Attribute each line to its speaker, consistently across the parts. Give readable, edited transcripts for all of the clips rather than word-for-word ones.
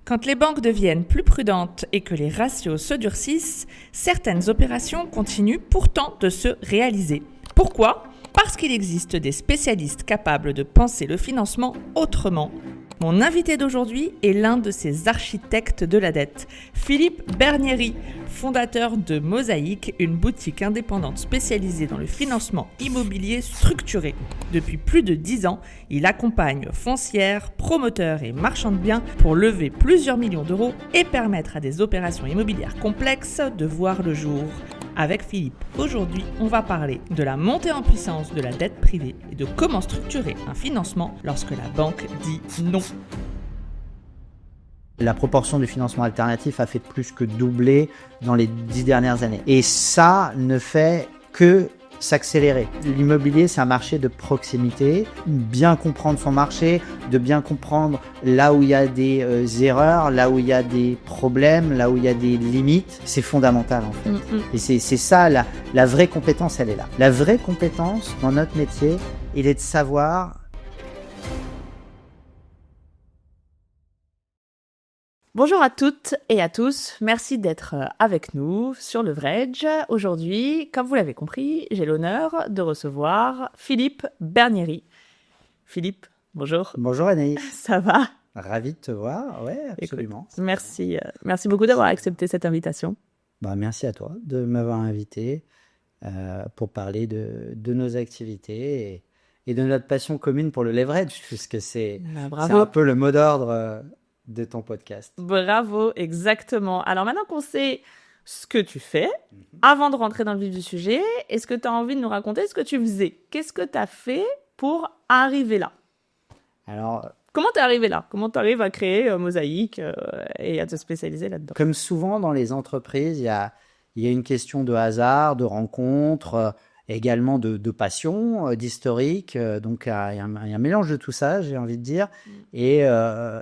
Speaker 1: Quand les banques deviennent plus prudentes et que les ratios se durcissent, certaines opérations continuent pourtant de se réaliser. Pourquoi ? Parce qu'il existe des spécialistes capables de penser le financement autrement. Mon invité d'aujourd'hui est l'un de ces architectes de la dette, Philippe Bernieri, fondateur de Mosaïque, une boutique indépendante spécialisée dans le financement immobilier structuré. Depuis plus de 10 ans, il accompagne foncières, promoteurs et marchands de biens pour lever plusieurs millions d'euros et permettre à des opérations immobilières complexes de voir le jour. Avec Philippe, aujourd'hui, on va parler de la montée en puissance de la dette privée et de comment structurer un financement lorsque la banque dit non.
Speaker 2: La proportion du financement alternatif a fait plus que doubler dans les 10 dernières années. Et ça ne fait que s'accélérer. L'immobilier, c'est un marché de proximité. Bien comprendre son marché, de bien comprendre là où il y a des erreurs, là où il y a des problèmes, là où il y a des limites, c'est fondamental en fait. Et c'est ça, la vraie compétence, elle est là. La vraie compétence dans notre métier, il est de savoir...
Speaker 1: Bonjour à toutes et à tous, merci d'être avec nous sur Leverage. Aujourd'hui, comme vous l'avez compris, j'ai l'honneur de recevoir Philippe Bernieri. Philippe, bonjour.
Speaker 2: Bonjour Anaïs.
Speaker 1: Ça va ?
Speaker 2: Ravi de te voir, ouais, absolument.
Speaker 1: Écoute, merci beaucoup d'avoir accepté cette invitation.
Speaker 2: Merci à toi de m'avoir invité pour parler de nos activités et de notre passion commune pour le leverage, puisque c'est un peu le mot d'ordre de ton podcast.
Speaker 1: Bravo, exactement. Alors maintenant qu'on sait ce que tu fais, avant de rentrer dans le vif du sujet, est-ce que tu as envie de nous raconter ce que tu faisais ? Qu'est-ce que tu as fait pour arriver là ?
Speaker 2: Alors,
Speaker 1: comment tu es arrivé là ? Comment tu arrives à créer Mosaïque et à te spécialiser là-dedans ?
Speaker 2: Comme souvent dans les entreprises, il y a une question de hasard, de rencontre, également de passion, d'historique. Donc, il y a un mélange de tout ça, j'ai envie de dire. Et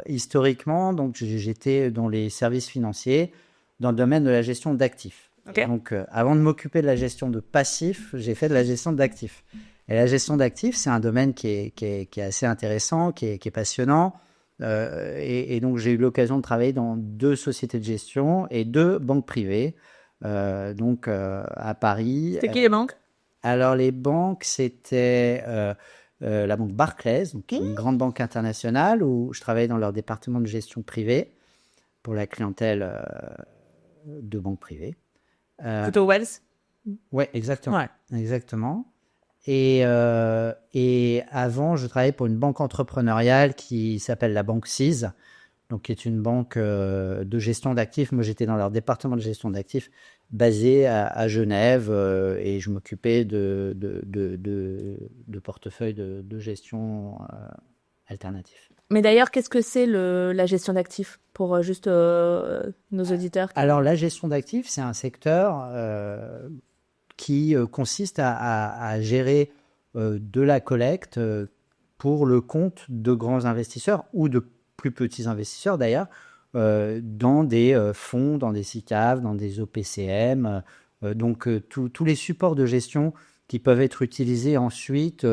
Speaker 2: historiquement, donc, j'étais dans les services financiers, dans le domaine de la gestion d'actifs.
Speaker 1: Okay.
Speaker 2: Donc, avant de m'occuper de la gestion de passifs, j'ai fait de la gestion d'actifs. Et la gestion d'actifs, c'est un domaine qui est assez intéressant, qui est passionnant. Et donc, j'ai eu l'occasion de travailler dans 2 sociétés de gestion et 2 banques privées, à Paris.
Speaker 1: C'était qui les banques ?
Speaker 2: Alors, les banques, c'était la banque Barclays, donc une grande banque internationale où je travaillais dans leur département de gestion privée pour la clientèle de banques privées.
Speaker 1: Plutôt Wells ?
Speaker 2: Oui, exactement.
Speaker 1: Ouais.
Speaker 2: Exactement. Et avant, je travaillais pour une banque entrepreneuriale qui s'appelle la banque CIS, donc qui est une banque de gestion d'actifs. Moi, j'étais dans leur département de gestion d'actifs basé à Genève et je m'occupais de portefeuilles de gestion alternatifs.
Speaker 1: Mais d'ailleurs, qu'est-ce que c'est la gestion d'actifs pour juste nos auditeurs ?
Speaker 2: Alors, la gestion d'actifs, c'est un secteur qui consiste à gérer de la collecte pour le compte de grands investisseurs ou de plus petits investisseurs d'ailleurs, dans des fonds, dans des SICAV, dans des OPCM, tous les supports de gestion qui peuvent être utilisés ensuite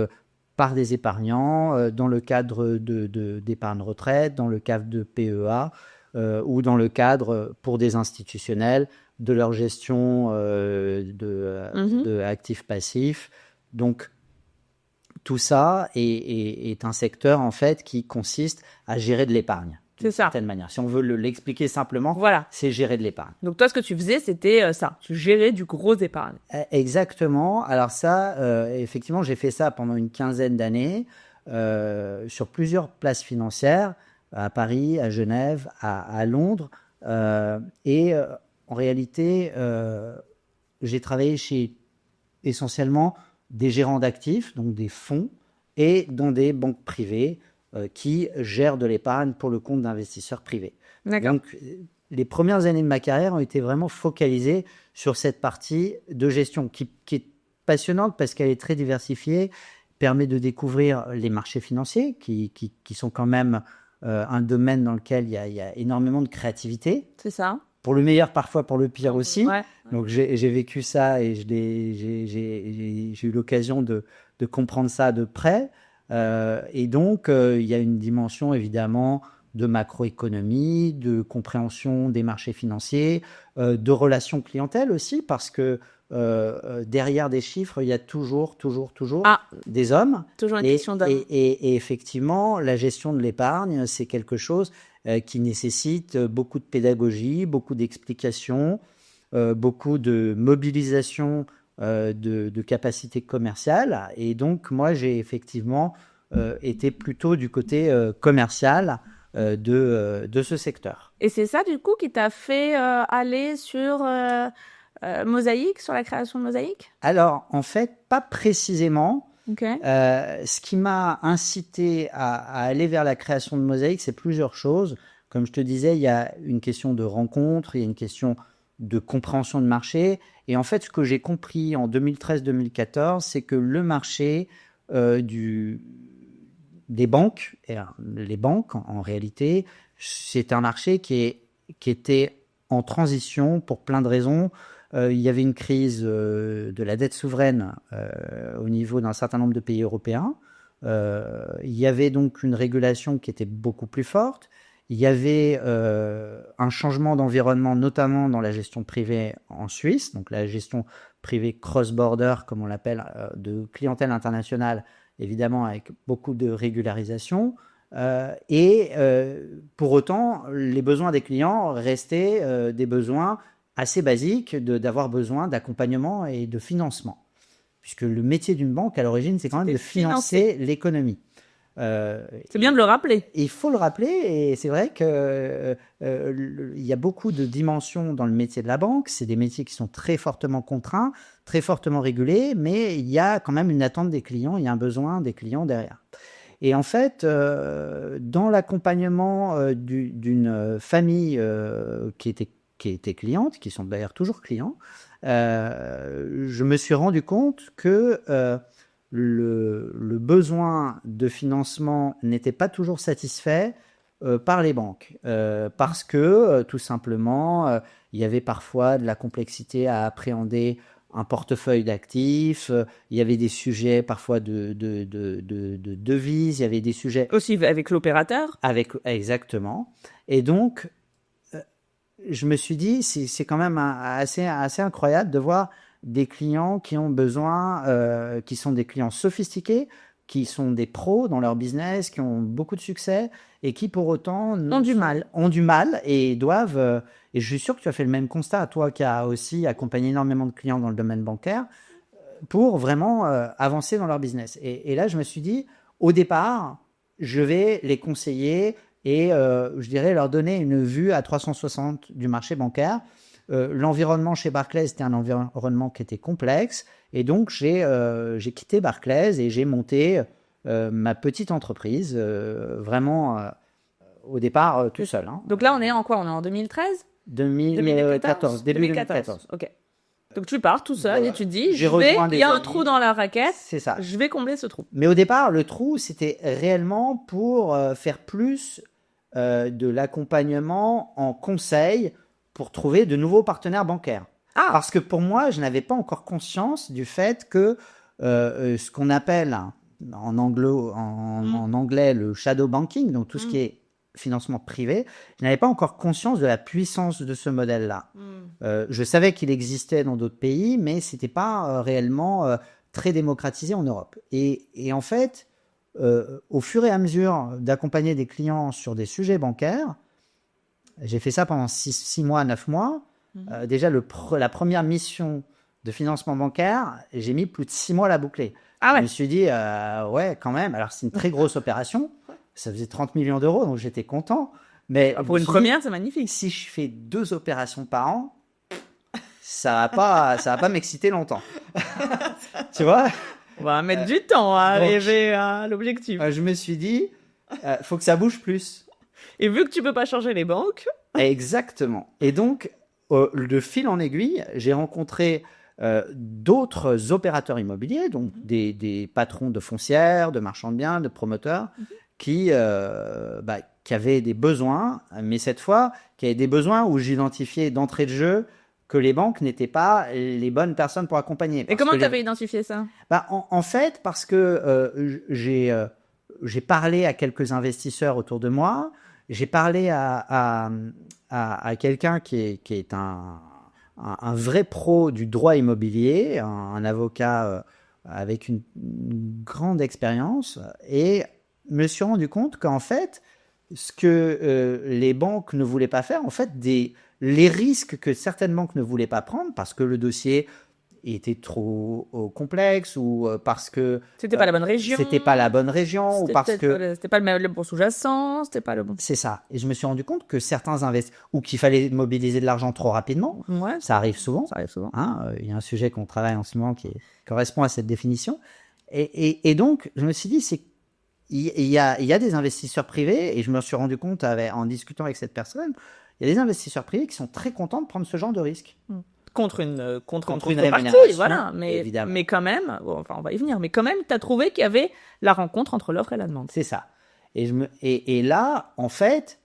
Speaker 2: par des épargnants dans le cadre d'épargne retraite, dans le cadre de PEA ou dans le cadre pour des institutionnels de leur gestion de actifs passifs. Donc, tout ça est un secteur, en fait, qui consiste à gérer de l'épargne.
Speaker 1: C'est ça.
Speaker 2: D'une certaine manière. Si on veut l'expliquer simplement,
Speaker 1: voilà.
Speaker 2: C'est gérer de l'épargne.
Speaker 1: Donc, toi, ce que tu faisais, c'était ça. Tu gérais du gros épargne.
Speaker 2: Exactement. Alors ça, effectivement, j'ai fait ça pendant une quinzaine d'années sur plusieurs places financières, à Paris, à Genève, à Londres. En réalité, j'ai travaillé chez essentiellement des gérants d'actifs, donc des fonds, et dans des banques privées qui gèrent de l'épargne pour le compte d'investisseurs privés.
Speaker 1: D'accord.
Speaker 2: Donc, les premières années de ma carrière ont été vraiment focalisées sur cette partie de gestion qui est passionnante parce qu'elle est très diversifiée, permet de découvrir les marchés financiers qui sont quand même un domaine dans lequel il y a énormément de créativité.
Speaker 1: C'est ça.
Speaker 2: Pour le meilleur, parfois pour le pire aussi.
Speaker 1: Ouais.
Speaker 2: Donc j'ai vécu ça et j'ai eu l'occasion de comprendre ça de près. Et donc il y a une dimension évidemment de macroéconomie, de compréhension des marchés financiers, de relations clientèle aussi, parce que derrière des chiffres, il y a toujours des hommes.
Speaker 3: Toujours une question d'homme.
Speaker 2: Et effectivement, la gestion de l'épargne, c'est quelque chose qui nécessite beaucoup de pédagogie, beaucoup d'explications, beaucoup de mobilisation de capacités commerciales. Et donc, moi, j'ai effectivement été plutôt du côté commercial de ce secteur.
Speaker 3: Et c'est ça, du coup, qui t'a fait aller sur Mosaïque, sur la création de Mosaïque?
Speaker 2: Alors, en fait, pas précisément.
Speaker 3: Okay.
Speaker 2: Ce qui m'a incité à aller vers la création de Mosaïque, c'est plusieurs choses. Comme je te disais, il y a une question de rencontre, il y a une question de compréhension de marché. Et en fait, ce que j'ai compris en 2013-2014, c'est que le marché des banques, et les banques en réalité, c'est un marché qui était en transition pour plein de raisons. Il y avait une crise de la dette souveraine au niveau d'un certain nombre de pays européens. Il y avait donc une régulation qui était beaucoup plus forte. Il y avait un changement d'environnement, notamment dans la gestion privée en Suisse, donc la gestion privée cross-border, comme on l'appelle, de clientèle internationale, évidemment avec beaucoup de régularisation. Pour autant, les besoins des clients restaient des besoins assez basiques, d'avoir besoin d'accompagnement et de financement. Puisque le métier d'une banque, à l'origine, c'est quand même de financer l'économie.
Speaker 3: C'est bien de le rappeler.
Speaker 2: Il faut le rappeler, et c'est vrai qu'il y a beaucoup de dimensions dans le métier de la banque. C'est des métiers qui sont très fortement contraints, très fortement régulés, mais il y a quand même une attente des clients, il y a un besoin des clients derrière. Et en fait, dans l'accompagnement d'une famille qui était cliente, qui sont d'ailleurs toujours clients, je me suis rendu compte que le besoin de financement n'était pas toujours satisfait par les banques, parce que tout simplement, il y avait parfois de la complexité à appréhender un portefeuille d'actifs, il y avait des sujets parfois de devises, il y avait des sujets...
Speaker 3: Aussi avec l'opérateur.
Speaker 2: Exactement. Et donc, je me suis dit, c'est quand même assez incroyable de voir des clients qui ont besoin, qui sont des clients sophistiqués, qui sont des pros dans leur business, qui ont beaucoup de succès et qui pour autant
Speaker 3: ont du
Speaker 2: mal et doivent, et je suis sûr que tu as fait le même constat, toi qui as aussi accompagné énormément de clients dans le domaine bancaire, pour vraiment avancer dans leur business. Et là, je me suis dit, au départ, je vais les conseiller et je dirais leur donner une vue à 360 du marché bancaire. L'environnement chez Barclays, c'était un environnement qui était complexe. Et donc, j'ai quitté Barclays et j'ai monté ma petite entreprise, vraiment au départ tout seul. Hein.
Speaker 3: Donc là, on est en quoi? On est en 2013
Speaker 2: 2014, début 2014.
Speaker 3: Ok. Donc tu pars tout seul et tu te dis, il y a un trou dans la raquette,
Speaker 2: c'est ça.
Speaker 3: Je vais combler ce trou.
Speaker 2: Mais au départ, le trou, c'était réellement pour faire plus de l'accompagnement en conseil pour trouver de nouveaux partenaires bancaires.
Speaker 3: Ah.
Speaker 2: Parce que pour moi, je n'avais pas encore conscience du fait que ce qu'on appelle en anglais le shadow banking, donc tout ce qui est financement privé, je n'avais pas encore conscience de la puissance de ce modèle-là. Je savais qu'il existait dans d'autres pays, mais ce n'était pas réellement très démocratisé en Europe. Et en fait, au fur et à mesure d'accompagner des clients sur des sujets bancaires, j'ai fait ça pendant 6 mois, 9 mois. Déjà, la première mission de financement bancaire, j'ai mis plus de 6 mois à la boucler.
Speaker 3: Ah ouais.
Speaker 2: Je me suis dit, ouais, quand même. Alors, c'est une très grosse opération. Ça faisait 30 millions d'euros, donc j'étais content. Mais
Speaker 3: pour une première, c'est magnifique.
Speaker 2: Si je fais 2 opérations par an, ça va pas m'exciter longtemps. Tu vois?
Speaker 3: On va mettre du temps à arriver à l'objectif.
Speaker 2: Je me suis dit, faut que ça bouge plus.
Speaker 3: Et vu que tu peux pas changer les banques.
Speaker 2: Exactement. Et donc, de fil en aiguille, j'ai rencontré d'autres opérateurs immobiliers, donc des patrons de foncières, de marchands de biens, de promoteurs, qui avaient des besoins, mais cette fois, qui avaient des besoins où j'identifiais d'entrée de jeu que les banques n'étaient pas les bonnes personnes pour accompagner.
Speaker 3: Et comment tu avais identifié ça?
Speaker 2: En fait, parce que j'ai parlé à quelques investisseurs autour de moi, j'ai parlé à quelqu'un qui est un vrai pro du droit immobilier, un avocat avec une grande expérience, et me suis rendu compte qu'en fait, ce que les banques ne voulaient pas faire, en fait, les risques que certaines banques ne voulaient pas prendre parce que le dossier était trop complexe ou parce que
Speaker 3: C'était pas la bonne région.
Speaker 2: c'était pas la bonne région ou parce que
Speaker 3: c'était pas le bon sous-jacent, c'était pas le bon.
Speaker 2: c'est ça. Et je me suis rendu compte que certains investisseurs ou qu'il fallait mobiliser de l'argent trop rapidement.
Speaker 3: Ouais,
Speaker 2: Ça arrive souvent.
Speaker 3: ça arrive souvent.
Speaker 2: Hein, il y a un sujet qu'on travaille en ce moment qui correspond à cette définition. Et donc, je me suis dit, il y a des investisseurs privés, et je me suis rendu compte en discutant avec cette personne, il y a des investisseurs privés qui sont très contents de prendre ce genre de risque.
Speaker 3: Contre une
Speaker 2: Contre une
Speaker 3: contrepartie,
Speaker 2: rémunération,
Speaker 3: voilà.
Speaker 2: évidemment.
Speaker 3: Mais quand même, bon, enfin, on va y venir, mais quand même, tu as trouvé qu'il y avait la rencontre entre l'offre et la demande.
Speaker 2: C'est ça. Et là, en fait,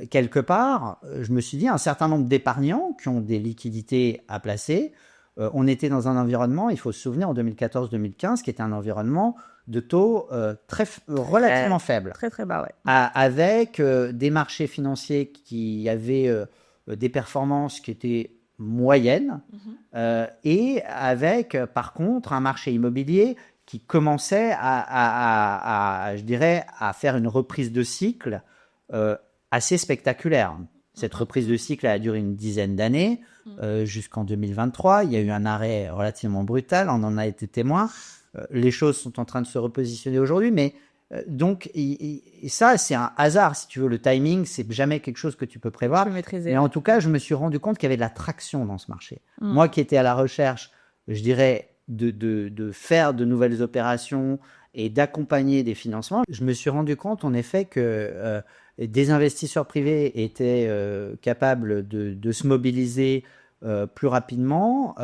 Speaker 2: quelque part, je me suis dit, un certain nombre d'épargnants qui ont des liquidités à placer, on était dans un environnement, il faut se souvenir, en 2014-2015, qui était un environnement de taux relativement faible.
Speaker 3: Très, très bas, ouais.
Speaker 2: Avec des marchés financiers qui avaient des performances qui étaient moyennes, et avec, par contre, un marché immobilier qui commençait je dirais, à faire une reprise de cycle assez spectaculaire. Cette reprise de cycle a duré une dizaine d'années, jusqu'en 2023. Il y a eu un arrêt relativement brutal, on en a été témoin. Les choses sont en train de se repositionner aujourd'hui, mais donc ça, c'est un hasard, si tu veux. Le timing, c'est jamais quelque chose que tu peux prévoir. Mais en tout cas, je me suis rendu compte qu'il y avait de la traction dans ce marché. Moi qui étais à la recherche, je dirais, de faire de nouvelles opérations et d'accompagner des financements, je me suis rendu compte en effet que des investisseurs privés étaient capables de se mobiliser plus rapidement,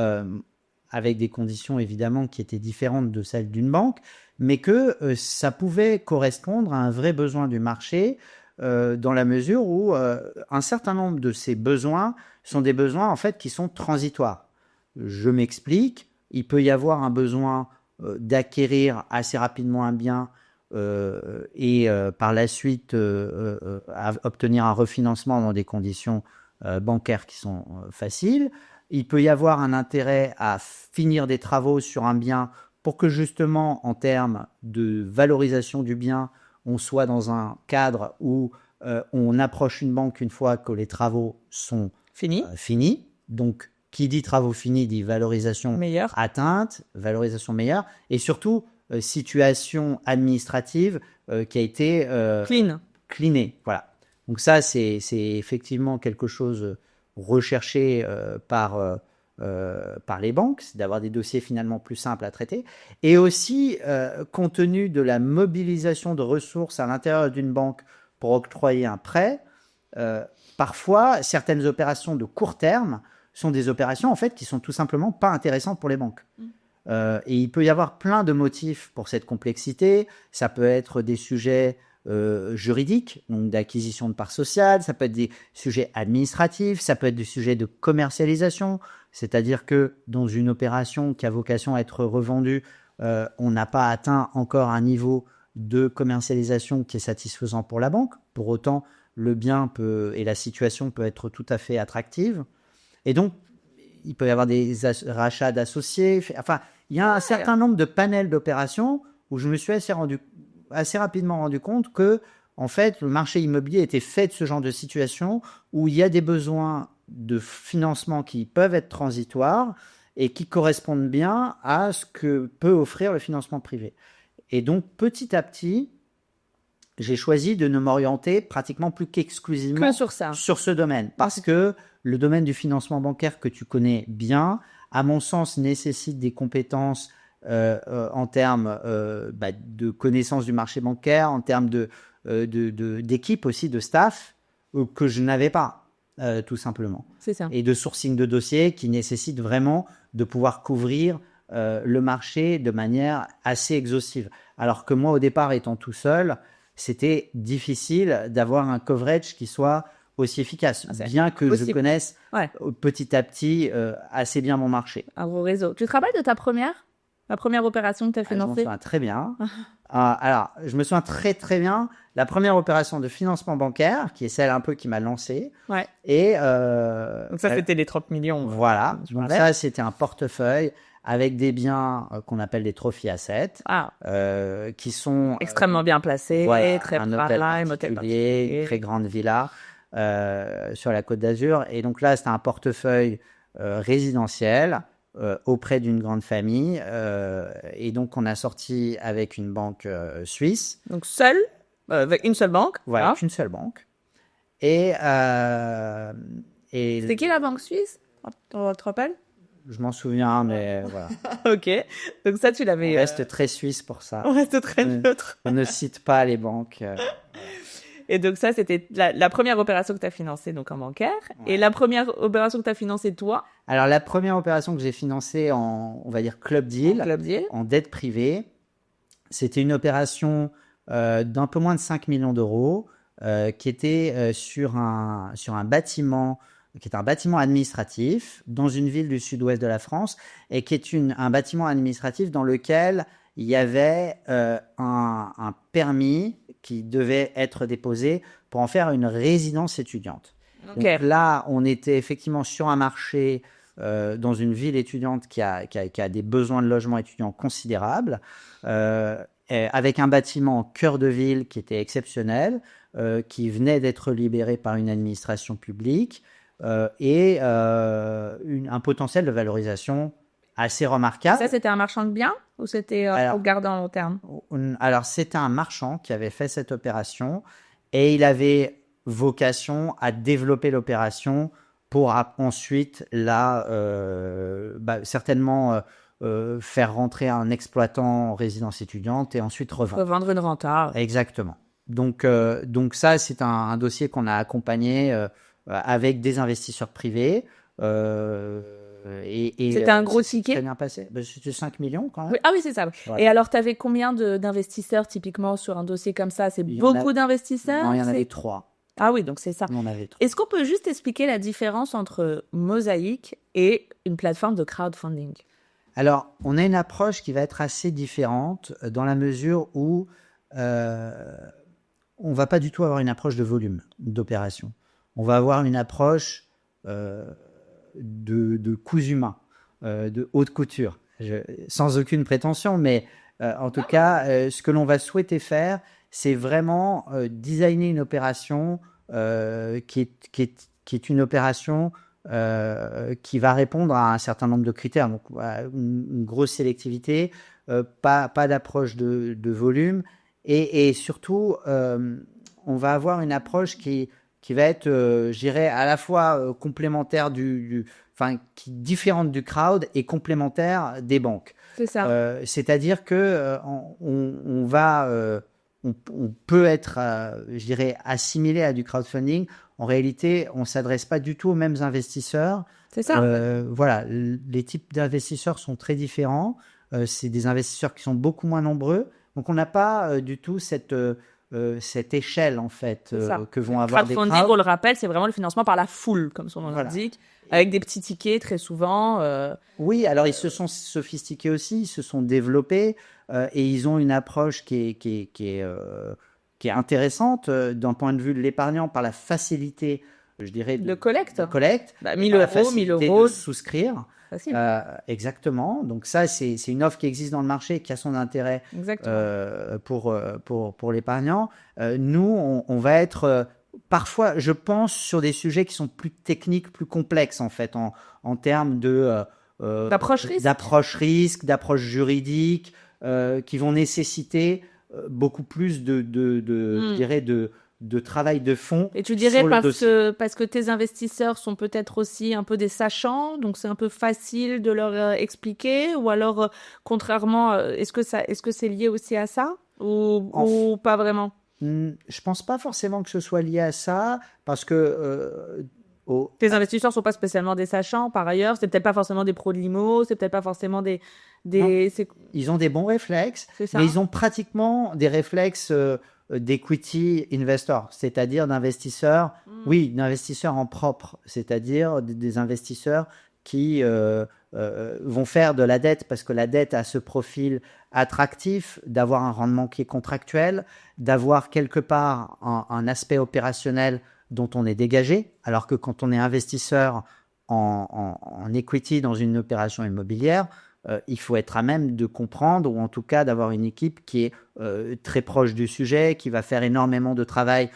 Speaker 2: avec des conditions évidemment qui étaient différentes de celles d'une banque, mais que ça pouvait correspondre à un vrai besoin du marché, dans la mesure où un certain nombre de ces besoins sont des besoins en fait qui sont transitoires. Je m'explique. Il peut y avoir un besoin d'acquérir assez rapidement un bien et par la suite obtenir un refinancement dans des conditions bancaires qui sont faciles. Il peut y avoir un intérêt à finir des travaux sur un bien pour que justement, en termes de valorisation du bien, on soit dans un cadre où on approche une banque une fois que les travaux sont finis. Donc, qui dit travaux finis dit valorisation
Speaker 3: meilleure,
Speaker 2: atteinte, valorisation meilleure, et surtout situation administrative qui a été cleanée. Voilà. Donc ça, c'est effectivement quelque chose recherché par les banques, c'est d'avoir des dossiers finalement plus simples à traiter. Et aussi, compte tenu de la mobilisation de ressources à l'intérieur d'une banque pour octroyer un prêt, parfois, certaines opérations de court terme sont des opérations en fait qui sont tout simplement pas intéressantes pour les banques. Et il peut y avoir plein de motifs pour cette complexité. Ça peut être des sujets juridiques, donc d'acquisition de parts sociales, ça peut être des sujets administratifs, ça peut être des sujets de commercialisation, c'est-à-dire que dans une opération qui a vocation à être revendue, on n'a pas atteint encore un niveau de commercialisation qui est satisfaisant pour la banque. Pour autant, le bien et la situation peut être tout à fait attractive. Et donc, il peut y avoir des rachats d'associés. Enfin, il y a un certain nombre de panels d'opérations où je me suis assez rapidement rendu compte que, en fait, le marché immobilier était fait de ce genre de situation où il y a des besoins de financement qui peuvent être transitoires et qui correspondent bien à ce que peut offrir le financement privé. Et donc, petit à petit, j'ai choisi de ne m'orienter pratiquement plus qu'exclusivement
Speaker 3: sur
Speaker 2: ce domaine. Parce que le domaine du financement bancaire que tu connais bien, à mon sens, nécessite des compétences en termes de connaissance du marché bancaire, en termes d'équipe aussi, de staff, que je n'avais pas, tout simplement.
Speaker 3: C'est ça.
Speaker 2: Et de sourcing de dossiers qui nécessite vraiment de pouvoir couvrir le marché de manière assez exhaustive. Alors que moi, au départ, étant tout seul, c'était difficile d'avoir un coverage qui soit aussi efficace, bien que je connaisse petit à petit assez bien mon marché.
Speaker 3: Un gros réseau. Tu te rappelles de ta première La première opération que tu as
Speaker 2: Je m'en
Speaker 3: financée?
Speaker 2: souviens très bien. Alors, je me souviens très très bien la première opération de financement bancaire, qui est celle un peu qui m'a lancé.
Speaker 3: Ouais.
Speaker 2: Et
Speaker 1: Donc ça, c'était les 30 millions.
Speaker 2: voilà.
Speaker 1: Je
Speaker 2: Donc
Speaker 1: parlais.
Speaker 2: ça, c'était un portefeuille avec des biens qu'on appelle des trophy assets,
Speaker 3: Ah,
Speaker 2: qui sont
Speaker 3: extrêmement bien placé,
Speaker 2: voilà,
Speaker 3: très
Speaker 2: un hôtel
Speaker 3: prime, hôtel
Speaker 2: particulier,
Speaker 3: particulier.
Speaker 2: très grande villa sur la Côte d'Azur. Et donc là, c'était un portefeuille résidentiel auprès d'une grande famille. Et donc, on a sorti avec une banque suisse.
Speaker 3: Donc avec une seule banque.
Speaker 2: Ouais,
Speaker 3: Ah.
Speaker 2: avec une seule banque. Et
Speaker 3: C'était qui la banque suisse? Tu te rappelles?
Speaker 2: je m'en souviens, mais voilà.
Speaker 3: Ok. Donc ça, tu
Speaker 2: On
Speaker 3: l'avais.
Speaker 2: reste très suisse pour ça.
Speaker 3: On reste très
Speaker 2: Ouais.
Speaker 3: neutre.
Speaker 2: On ne cite pas les banques.
Speaker 3: Et donc ça, c'était la première opération que tu as financée donc en bancaire.
Speaker 2: Ouais.
Speaker 3: Et la première opération que tu as financée toi,
Speaker 2: Alors, la première opération que j'ai financée en, on va dire, club deal,
Speaker 3: Club Deal.
Speaker 2: en dette privée, c'était une opération d'un peu moins de 5 millions d'euros qui était sur un bâtiment, qui est un bâtiment administratif dans une ville du sud-ouest de la France et qui est un bâtiment administratif dans lequel il y avait un permis qui devait être déposé pour en faire une résidence étudiante.
Speaker 3: Ok.
Speaker 2: Donc là, on était effectivement sur un marché dans une ville étudiante qui a des besoins de logement étudiant considérables, avec un bâtiment en cœur de ville qui était exceptionnel, qui venait d'être libéré par une administration publique et un potentiel de valorisation assez remarquable.
Speaker 3: Ça, c'était un marchand de biens ou c'était
Speaker 2: Alors-
Speaker 3: au garde en long terme?
Speaker 2: Alors, c'était un marchand qui avait fait cette opération et il avait vocation à développer l'opération pour ensuite certainement faire rentrer un exploitant en résidence étudiante et ensuite revendre.
Speaker 3: Revendre une renta.
Speaker 2: Exactement. Donc ça, c'est un dossier qu'on a accompagné avec des investisseurs privés.
Speaker 3: C'était un gros
Speaker 2: c'est
Speaker 3: ticket?
Speaker 2: très bien passé. C'était 5 millions quand même.
Speaker 3: Oui. Ah oui, c'est ça.
Speaker 2: Voilà.
Speaker 3: Et alors, tu avais combien d'investisseurs typiquement sur un dossier comme ça? C'est
Speaker 2: Il y en a-
Speaker 3: beaucoup d'investisseurs?
Speaker 2: Non, il y en
Speaker 3: C'est-
Speaker 2: avait 3.
Speaker 3: Ah oui, donc c'est ça.
Speaker 2: On en avait 3.
Speaker 3: Est-ce qu'on peut juste expliquer la différence entre Mosaic et une plateforme de crowdfunding?
Speaker 2: Alors, on a une approche qui va être assez différente dans la mesure où on va pas du tout avoir une approche de volume d'opération. On va avoir une approche de coûts humains, de haute couture, sans aucune prétention, mais en tout cas, ce que l'on va souhaiter faire, c'est vraiment designer une opération qui est une opération qui va répondre à un certain nombre de critères. Donc, une grosse sélectivité, pas d'approche de volume, et surtout, on va avoir une approche qui va être, je dirais, à la fois complémentaire qui est différente du crowd et complémentaire des banques.
Speaker 3: C'est ça.
Speaker 2: C'est-à-dire que on peut être, je dirais, assimilé à du crowdfunding. En réalité, on s'adresse pas du tout aux mêmes investisseurs.
Speaker 3: C'est ça.
Speaker 2: Voilà, les types d'investisseurs sont très différents. C'est des investisseurs qui sont beaucoup moins nombreux. Donc, on n'a pas du tout cette échelle, en fait,
Speaker 3: C'est ça.
Speaker 2: que vont avoir des
Speaker 3: Crowdfunding,
Speaker 2: crowds.
Speaker 3: on le rappelle, c'est vraiment le financement par la foule, comme son nom
Speaker 2: Voilà.
Speaker 3: l'indique, avec des petits tickets très souvent.
Speaker 2: Oui, alors ils se sont sophistiqués aussi, ils se sont développés et ils ont une approche qui est intéressante d'un point de vue de l'épargnant par la facilité, je dirais,
Speaker 3: Le collecte.
Speaker 2: de collecte,
Speaker 3: Bah, 1000
Speaker 2: par la
Speaker 3: euros,
Speaker 2: facilité
Speaker 3: 1000 euros,
Speaker 2: de souscrire.
Speaker 3: facile.
Speaker 2: Exactement. Donc ça, c'est une offre qui existe dans le marché, qui a son intérêt
Speaker 3: Exactement.
Speaker 2: pour l'épargnant. Nous, on va être parfois, je pense, sur des sujets qui sont plus techniques, plus complexes en fait, en termes
Speaker 3: D'approche risque.
Speaker 2: d'approche juridique, qui vont nécessiter beaucoup plus je dirais, de travail de fond.
Speaker 3: Et tu dirais
Speaker 2: sur le dossier.
Speaker 3: parce que tes investisseurs sont peut-être aussi un peu des sachants, donc c'est un peu facile de leur expliquer, ou alors contrairement, est-ce que c'est lié aussi à ça ou pas vraiment?
Speaker 2: Je pense pas forcément que ce soit lié à ça, parce que
Speaker 3: Tes investisseurs sont pas spécialement des sachants par ailleurs, c'est peut-être pas forcément des pros de l'IMO, c'est peut-être pas forcément
Speaker 2: ils ont des bons réflexes,
Speaker 3: c'est ça.
Speaker 2: mais ils ont pratiquement des réflexes d'equity investor, c'est-à-dire d'investisseurs en propre, c'est-à-dire des investisseurs qui vont faire de la dette parce que la dette a ce profil attractif d'avoir un rendement qui est contractuel, d'avoir quelque part un aspect opérationnel dont on est dégagé, alors que quand on est investisseur en equity dans une opération immobilière, il faut être à même de comprendre, ou en tout cas d'avoir une équipe qui est très proche du sujet, qui va faire énormément de travail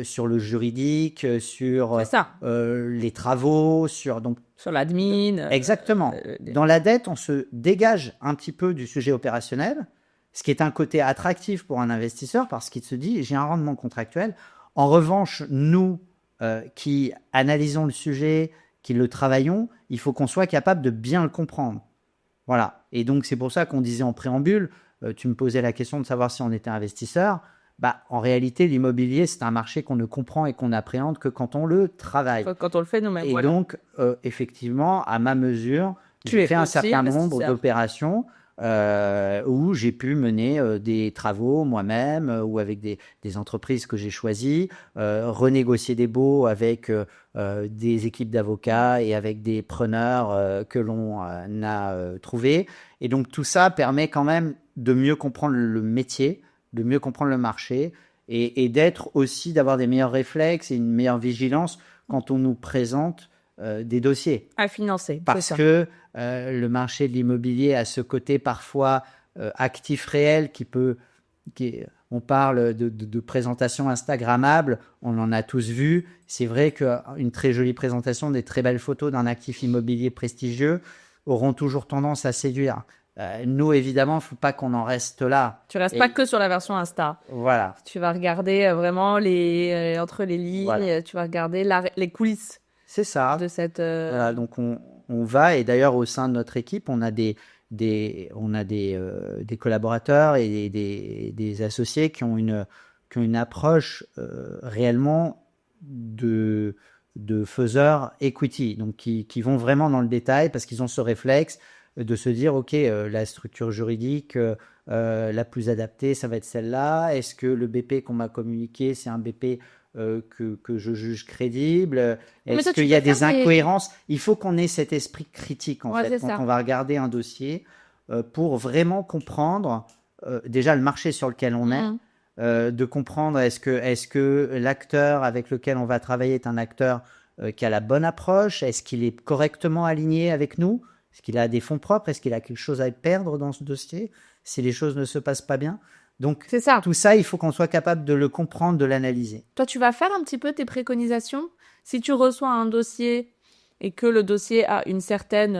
Speaker 2: sur le juridique, sur les travaux, sur
Speaker 3: l'admin.
Speaker 2: Exactement. Dans la dette, on se dégage un petit peu du sujet opérationnel, ce qui est un côté attractif pour un investisseur parce qu'il se dit j'ai un rendement contractuel. En revanche, nous qui analysons le sujet, qui le travaillons, il faut qu'on soit capable de bien le comprendre. Voilà. Et donc, c'est pour ça qu'on disait en préambule, tu me posais la question de savoir si on était investisseur. En réalité, l'immobilier, c'est un marché qu'on ne comprend et qu'on appréhende que quand on le travaille.
Speaker 3: Quand on le fait nous-mêmes.
Speaker 2: Et donc, effectivement, à ma mesure, j'ai fait un certain nombre d'opérations où j'ai pu mener des travaux moi-même ou avec des entreprises que j'ai choisies, renégocier des baux avec des équipes d'avocats et avec des preneurs que l'on a trouvés. Et donc, tout ça permet quand même de mieux comprendre le métier, de mieux comprendre le marché et d'avoir des meilleurs réflexes et une meilleure vigilance quand on nous présente des dossiers.
Speaker 3: À financer.
Speaker 2: Parce que le marché de l'immobilier a ce côté parfois actif réel on parle de présentation Instagrammable, on en a tous vu. C'est vrai qu'une très jolie présentation, des très belles photos d'un actif immobilier prestigieux auront toujours tendance à séduire. Nous, évidemment, il ne faut pas qu'on en reste là.
Speaker 3: Tu restes pas que sur la version Insta.
Speaker 2: Voilà.
Speaker 3: Tu vas regarder vraiment entre les lignes, voilà. Tu vas regarder les coulisses.
Speaker 2: C'est ça.
Speaker 3: De cette.
Speaker 2: Voilà, donc on va, et d'ailleurs au sein de notre équipe, on a des collaborateurs et des associés qui ont une approche réellement de faiseurs equity, donc qui vont vraiment dans le détail parce qu'ils ont ce réflexe de se dire ok, la structure juridique la plus adaptée, ça va être celle-là. Est-ce que le BP qu'on m'a communiqué, c'est un BP que je juge crédible? Est-ce qu'il y a des incohérences? Il faut qu'on ait cet esprit critique en fait quand on va regarder un dossier pour vraiment comprendre déjà le marché sur lequel on est, de comprendre est-ce que l'acteur avec lequel on va travailler est un acteur qui a la bonne approche, est-ce qu'il est correctement aligné avec nous, est-ce qu'il a des fonds propres, est-ce qu'il a quelque chose à perdre dans ce dossier si les choses ne se passent pas bien. Donc, tout ça, il faut qu'on soit capable de le comprendre, de l'analyser.
Speaker 3: Toi, tu vas faire un petit peu tes préconisations. Si tu reçois un dossier et que le dossier a une certaine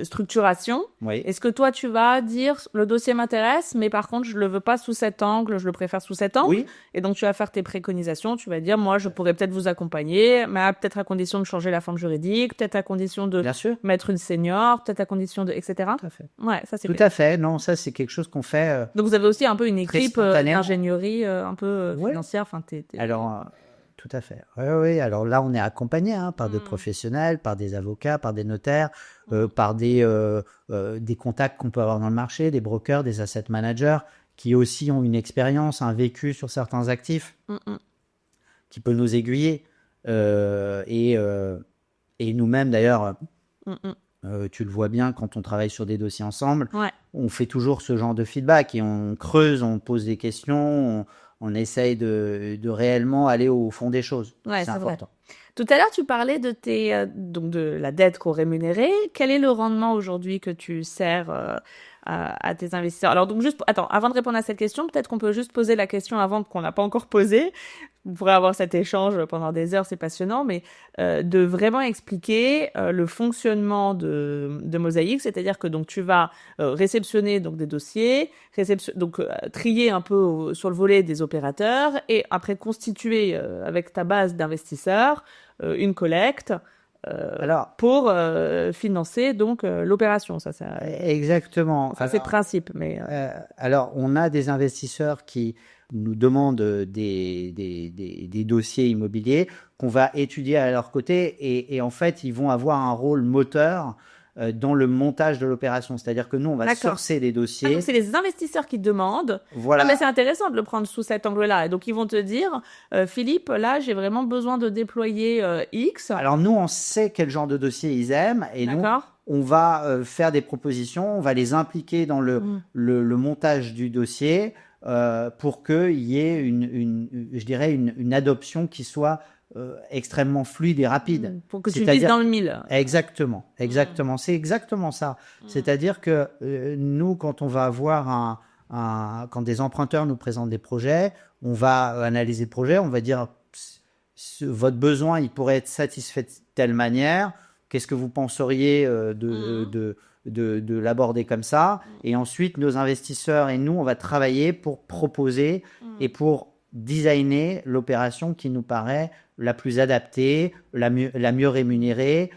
Speaker 3: structuration, est-ce que toi, tu vas dire le dossier m'intéresse, mais par contre, je le veux pas sous cet angle, je le préfère sous cet angle. Et donc, tu vas faire tes préconisations. Tu vas dire, moi, je pourrais peut-être vous accompagner, mais peut-être à condition de changer la forme juridique, peut-être à condition de mettre une senior, peut-être à condition de, etc.
Speaker 2: Tout à fait.
Speaker 3: Ouais, ça, c'est
Speaker 2: tout à fait. Non, ça, c'est quelque chose qu'on fait.
Speaker 3: Donc, vous avez aussi un peu une équipe d'ingénierie un peu financière. Enfin,
Speaker 2: Alors, tout à fait. Oui. Alors là, on est accompagné par des professionnels, par des avocats, par des notaires, par des contacts qu'on peut avoir dans le marché, des brokers, des asset managers qui aussi ont une expérience, un vécu sur certains actifs qui peut nous aiguiller. Et nous-mêmes, d'ailleurs, tu le vois bien quand on travaille sur des dossiers ensemble, on fait toujours ce genre de feedback et on creuse, on pose des questions, on essaye de réellement aller au fond des choses.
Speaker 3: Ouais,
Speaker 2: c'est important.
Speaker 3: Vrai. Tout à l'heure, tu parlais de la dette co-rémunérée. Quel est le rendement aujourd'hui que tu sers à tes investisseurs? Alors, donc, attends, avant de répondre à cette question, peut-être qu'on peut juste poser la question avant qu'on n'a pas encore posée. On pourrait avoir cet échange pendant des heures, c'est passionnant, mais de vraiment expliquer le fonctionnement de Mosaïque, c'est-à-dire que donc tu vas réceptionner donc des dossiers, trier un peu sur le volet des opérateurs et après constituer avec ta base d'investisseurs une collecte. Pour financer donc l'opération, ça.
Speaker 2: Exactement.
Speaker 3: Enfin, c'est le principe, mais.
Speaker 2: Alors, on a des investisseurs qui nous demandent des dossiers immobiliers qu'on va étudier à leur côté et en fait, ils vont avoir un rôle moteur dans le montage de l'opération. C'est-à-dire que nous, on va sourcer des dossiers.
Speaker 3: Donc c'est les investisseurs qui demandent.
Speaker 2: Voilà.
Speaker 3: Mais c'est intéressant de le prendre sous cet angle-là. Et donc, ils vont te dire, Philippe, là, j'ai vraiment besoin de déployer X.
Speaker 2: Alors, nous, on sait quel genre de dossier ils aiment. Et donc, on va faire des propositions, on va les impliquer dans le montage du dossier pour qu'il y ait je dirais une adoption qui soit extrêmement fluide et rapide.
Speaker 3: Pour que tu vises dans le mille.
Speaker 2: Exactement. C'est exactement ça. C'est-à-dire que nous, quand on va avoir quand des emprunteurs nous présentent des projets, on va analyser le projet, on va dire votre besoin, il pourrait être satisfait de telle manière. Qu'est-ce que vous penseriez de l'aborder comme ça? Et ensuite, nos investisseurs et nous, on va travailler pour proposer et pour designer l'opération qui nous paraît la plus adaptée, la mieux rémunérée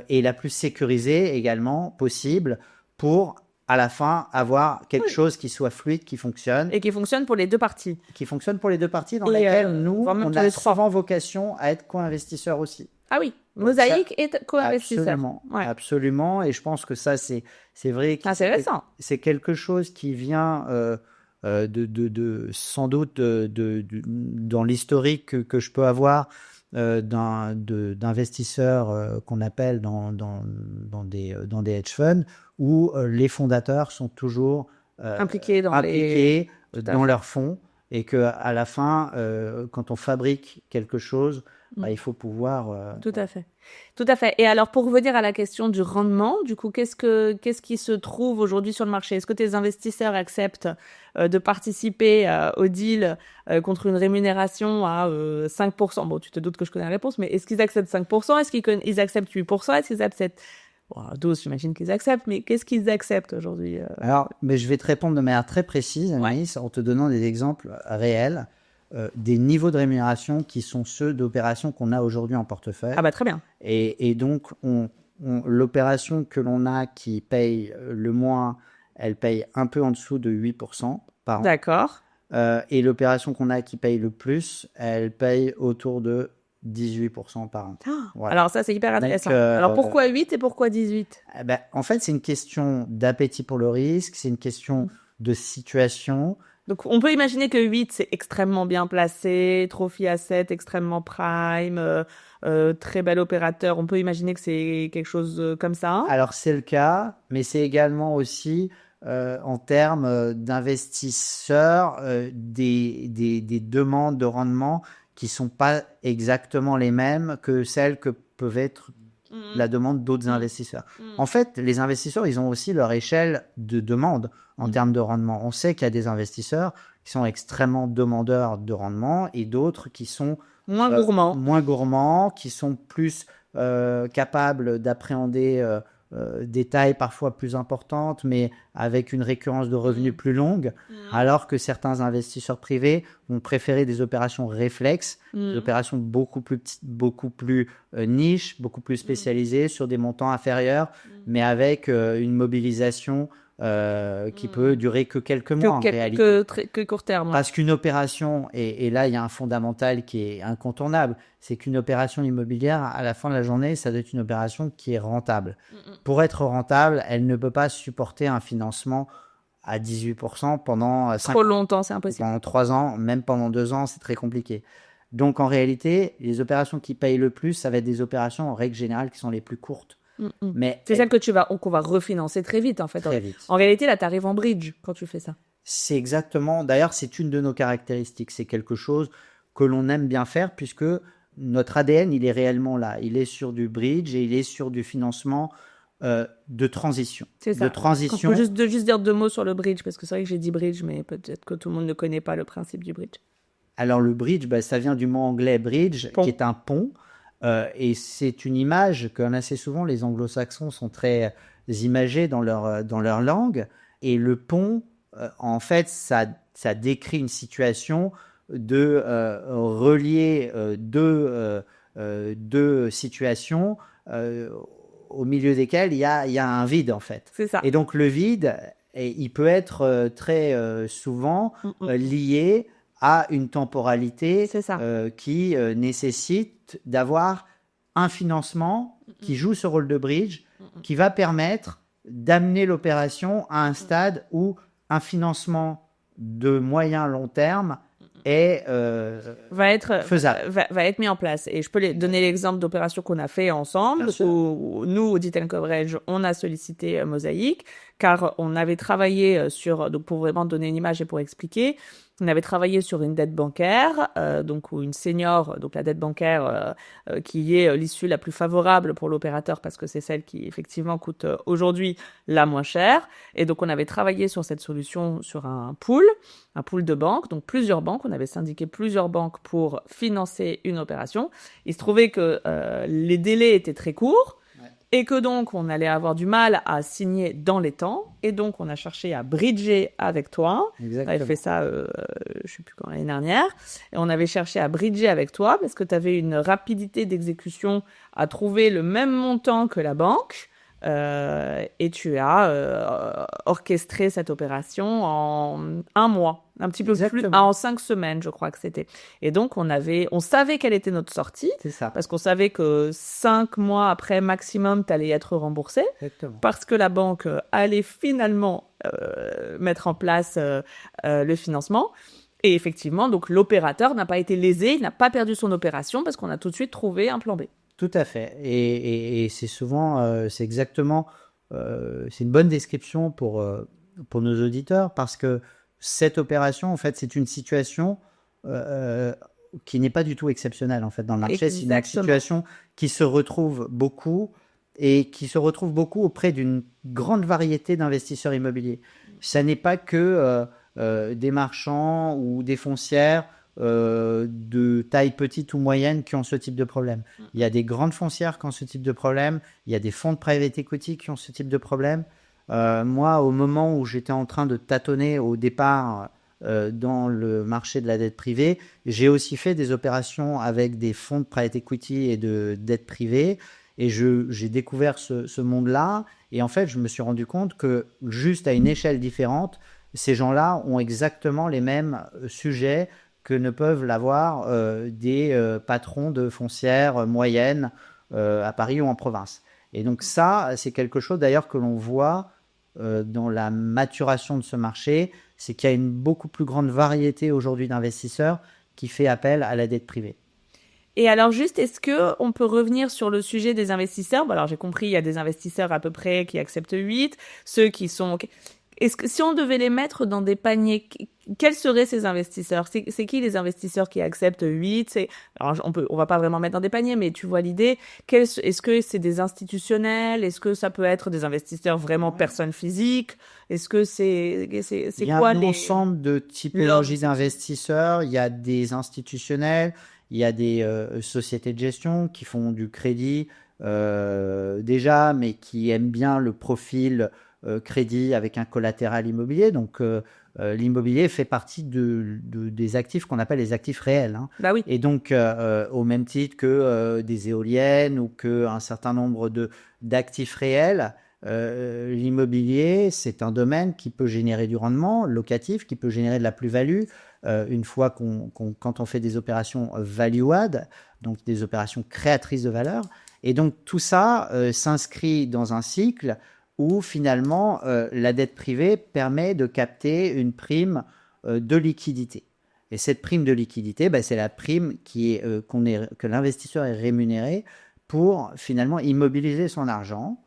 Speaker 2: et la plus sécurisée également possible pour, à la fin, avoir quelque chose qui soit fluide, qui fonctionne.
Speaker 3: Et qui fonctionne pour les deux parties.
Speaker 2: Qui fonctionne pour les deux parties, dans lesquelles nous, on a souvent vocation à être co-investisseurs aussi.
Speaker 3: Ah oui, Mosaïque est co-investisseur.
Speaker 2: Absolument. Et je pense que ça, c'est vrai que c'est quelque chose qui vient sans doute dans l'historique que je peux avoir d'investisseurs qu'on appelle dans des hedge funds, où les fondateurs sont toujours impliqués dans leurs fonds, et qu'à la fin, quand on fabrique quelque chose, il faut pouvoir...
Speaker 3: Tout à fait. Et alors, pour revenir à la question du rendement, du coup, qu'est-ce qui se trouve aujourd'hui sur le marché? Est-ce que tes investisseurs acceptent de participer au deal contre une rémunération à 5%? Bon, tu te doutes que je connais la réponse, mais est-ce qu'ils acceptent 5%? Est-ce qu'ils acceptent 8%? Est-ce qu'ils acceptent... 12, j'imagine qu'ils acceptent, mais qu'est-ce qu'ils acceptent aujourd'hui?
Speaker 2: Alors, mais je vais te répondre de manière très précise, Anaïs, en te donnant des exemples réels. Des niveaux de rémunération qui sont ceux d'opérations qu'on a aujourd'hui en portefeuille.
Speaker 3: Ah bah très bien.
Speaker 2: Et donc, l'opération que l'on a qui paye le moins, elle paye un peu en dessous de 8% par an.
Speaker 3: D'accord.
Speaker 2: Et l'opération qu'on a qui paye le plus, elle paye autour de 18% par an.
Speaker 3: Voilà. Alors ça, c'est hyper intéressant. Donc, alors pourquoi 8 et pourquoi 18?
Speaker 2: En fait, c'est une question d'appétit pour le risque, c'est une question de situation.
Speaker 3: Donc, on peut imaginer que 8, c'est extrêmement bien placé, trophy asset, extrêmement prime, très bel opérateur. On peut imaginer que c'est quelque chose comme ça.
Speaker 2: Alors, c'est le cas, mais c'est également aussi, en termes d'investisseurs, des demandes de rendement qui ne sont pas exactement les mêmes que celles que peuvent être la demande d'autres investisseurs. En fait, les investisseurs, ils ont aussi leur échelle de demande en termes de rendement. On sait qu'il y a des investisseurs qui sont extrêmement demandeurs de rendement et d'autres qui sont
Speaker 3: moins
Speaker 2: gourmands, qui sont plus capables d'appréhender des tailles parfois plus importantes, mais avec une récurrence de revenus plus longue, alors que certains investisseurs privés vont préférer des opérations réflexes, des opérations beaucoup plus petites, beaucoup plus niches, beaucoup plus spécialisées, sur des montants inférieurs, mais avec une mobilisation qui peut durer que quelques mois en réalité.
Speaker 3: Que court terme.
Speaker 2: Parce qu'une opération, et là il y a un fondamental qui est incontournable, c'est qu'une opération immobilière, à la fin de la journée, ça doit être une opération qui est rentable. Pour être rentable, elle ne peut pas supporter un financement à 18% pendant 5 ans.
Speaker 3: Trop longtemps, c'est impossible.
Speaker 2: Pendant 3 ans, même pendant 2 ans, c'est très compliqué. Donc en réalité, les opérations qui payent le plus, ça va être des opérations en règle générale qui sont les plus courtes. Mais
Speaker 3: c'est celle qu'on va refinancer très vite en fait.
Speaker 2: Très vite.
Speaker 3: En réalité, là, tu arrives en bridge quand tu fais ça.
Speaker 2: C'est exactement. D'ailleurs, c'est une de nos caractéristiques. C'est quelque chose que l'on aime bien faire puisque notre ADN, il est réellement là. Il est sur du bridge et il est sur du financement de transition.
Speaker 3: C'est ça.
Speaker 2: De transition.
Speaker 3: On peut juste dire 2 mots sur le bridge parce que c'est vrai que j'ai dit bridge, mais peut-être que tout le monde ne connaît pas le principe du bridge.
Speaker 2: Alors le bridge, ça vient du mot anglais bridge, qui est un pont. Et c'est une image que assez souvent les anglo-saxons sont très imagés dans leur langue. Et le pont, en fait, ça décrit une situation de relier deux situations au milieu desquelles il y a un vide, en fait.
Speaker 3: C'est ça.
Speaker 2: Et donc le vide, il peut être très souvent lié à une temporalité qui nécessite d'avoir un financement qui joue ce rôle de bridge, qui va permettre d'amener l'opération à un stade où un financement de moyen long terme est faisable.
Speaker 3: Va être mis en place. Et je peux donner l'exemple d'opérations qu'on a fait ensemble, où nous, Audit & Coverage, on a sollicité Mosaic, car on avait travaillé donc pour vraiment donner une image et pour expliquer, on avait travaillé sur une dette bancaire, ou une senior, donc la dette bancaire qui est l'issue la plus favorable pour l'opérateur parce que c'est celle qui effectivement coûte aujourd'hui la moins chère. Et donc on avait travaillé sur cette solution sur un pool de banques, donc plusieurs banques. On avait syndiqué plusieurs banques pour financer une opération. Il se trouvait que les délais étaient très courts. Et que donc, on allait avoir du mal à signer dans les temps. Et donc, on a cherché à bridger avec toi.
Speaker 2: Exactement.
Speaker 3: On avait fait ça, je sais plus quand, l'année dernière. Et on avait cherché à bridger avec toi parce que tu avais une rapidité d'exécution à trouver le même montant que la banque. Et tu as orchestré cette opération en 1 mois, un petit peu plus, en 5 semaines, je crois que c'était. Et donc, on savait quelle était notre sortie,
Speaker 2: c'est ça.
Speaker 3: parce qu'on savait que 5 mois après maximum, tu allais être remboursé,
Speaker 2: Exactement.
Speaker 3: parce que la banque allait finalement mettre en place le financement. Et effectivement, donc l'opérateur n'a pas été lésé, il n'a pas perdu son opération parce qu'on a tout de suite trouvé un plan B.
Speaker 2: Tout à fait. Et c'est souvent, c'est exactement, c'est une bonne description pour nos auditeurs parce que cette opération, en fait, c'est une situation qui n'est pas du tout exceptionnelle en fait dans le marché.
Speaker 3: Exactement.
Speaker 2: C'est une situation qui se retrouve beaucoup et qui se retrouve beaucoup auprès d'une grande variété d'investisseurs immobiliers. Ça n'est pas que des marchands ou des foncières de taille petite ou moyenne qui ont ce type de problème. Il y a des grandes foncières qui ont ce type de problème, il y a des fonds de private equity qui ont ce type de problème. Moi, au moment où j'étais en train de tâtonner au départ dans le marché de la dette privée, j'ai aussi fait des opérations avec des fonds de private equity et de dette privée et j'ai découvert ce monde-là et en fait, je me suis rendu compte que juste à une échelle différente, ces gens-là ont exactement les mêmes sujets que ne peuvent l'avoir des patrons de foncières moyennes à Paris ou en province. Et donc ça, c'est quelque chose d'ailleurs que l'on voit dans la maturation de ce marché, c'est qu'il y a une beaucoup plus grande variété aujourd'hui d'investisseurs qui fait appel à la dette privée.
Speaker 3: Et alors juste, est-ce que on peut revenir sur le sujet des investisseurs ? Bon, alors j'ai compris, il y a des investisseurs à peu près qui acceptent 8, ceux qui sont... Est-ce que si on devait les mettre dans des paniers, quels seraient ces investisseurs ? C'est qui les investisseurs qui acceptent 8 ? Alors on va pas vraiment mettre dans des paniers, mais tu vois l'idée. Est-ce que c'est des institutionnels ? Est-ce que ça peut être des investisseurs vraiment personnes physiques ? Est-ce que c'est
Speaker 2: Il y a
Speaker 3: quoi
Speaker 2: un ensemble de typologies d'investisseurs. Il y a des institutionnels, il y a des sociétés de gestion qui font du crédit déjà, mais qui aiment bien le profil crédit avec un collatéral immobilier. Donc, l'immobilier fait partie des actifs qu'on appelle les actifs réels. Hein.
Speaker 3: Bah oui.
Speaker 2: Et donc, au même titre que des éoliennes ou qu'un certain nombre d'actifs réels, l'immobilier, c'est un domaine qui peut générer du rendement locatif, qui peut générer de la plus-value. Une fois quand on fait des opérations value-add, donc des opérations créatrices de valeur. Et donc, tout ça s'inscrit dans un cycle où finalement la dette privée permet de capter une prime de liquidité. Et cette prime de liquidité, c'est la prime que l'investisseur est rémunéré pour finalement immobiliser son argent.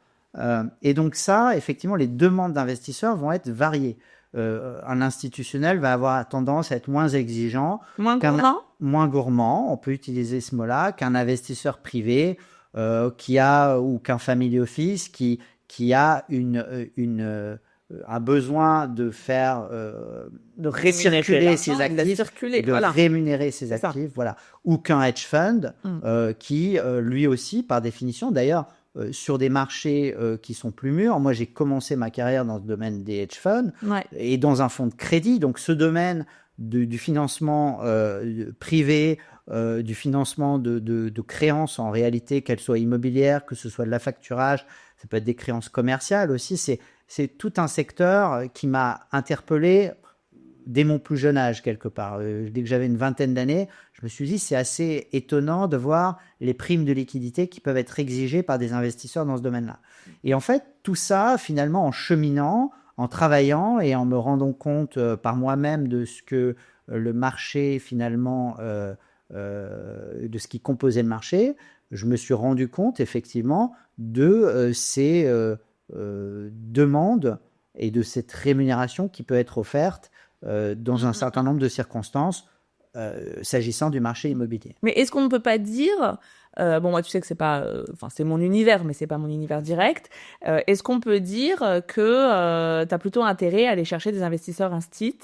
Speaker 2: Et donc ça, effectivement, les demandes d'investisseurs vont être variées. Un institutionnel va avoir tendance à être moins exigeant, moins gourmand, on peut utiliser ce mot-là, qu'un investisseur privé ou qu'un family office qui a un besoin de faire circuler ses actifs, rémunérer ses actifs, voilà. Ou qu'un hedge fund qui, lui aussi, par définition, d'ailleurs, sur des marchés qui sont plus mûrs. Moi, j'ai commencé ma carrière dans le domaine des hedge funds et dans un fonds de crédit. Donc, ce domaine du financement privé, du financement de créances en réalité, qu'elles soient immobilières, que ce soit de la facturage, ça peut être des créances commerciales aussi. C'est tout un secteur qui m'a interpellé dès mon plus jeune âge, quelque part. Dès que j'avais une vingtaine d'années, je me suis dit, c'est assez étonnant de voir les primes de liquidité qui peuvent être exigées par des investisseurs dans ce domaine-là. Et en fait, tout ça, finalement, en cheminant, en travaillant et en me rendant compte par moi-même de ce que le marché finalement de ce qui composait le marché, je me suis rendu compte effectivement de ces demandes et de cette rémunération qui peut être offerte dans un certain nombre de circonstances s'agissant du marché immobilier.
Speaker 3: Mais est-ce qu'on ne peut pas dire, bon, moi tu sais que c'est pas, c'est mon univers, mais c'est pas mon univers direct. Est-ce qu'on peut dire que tu as plutôt intérêt à aller chercher des investisseurs instits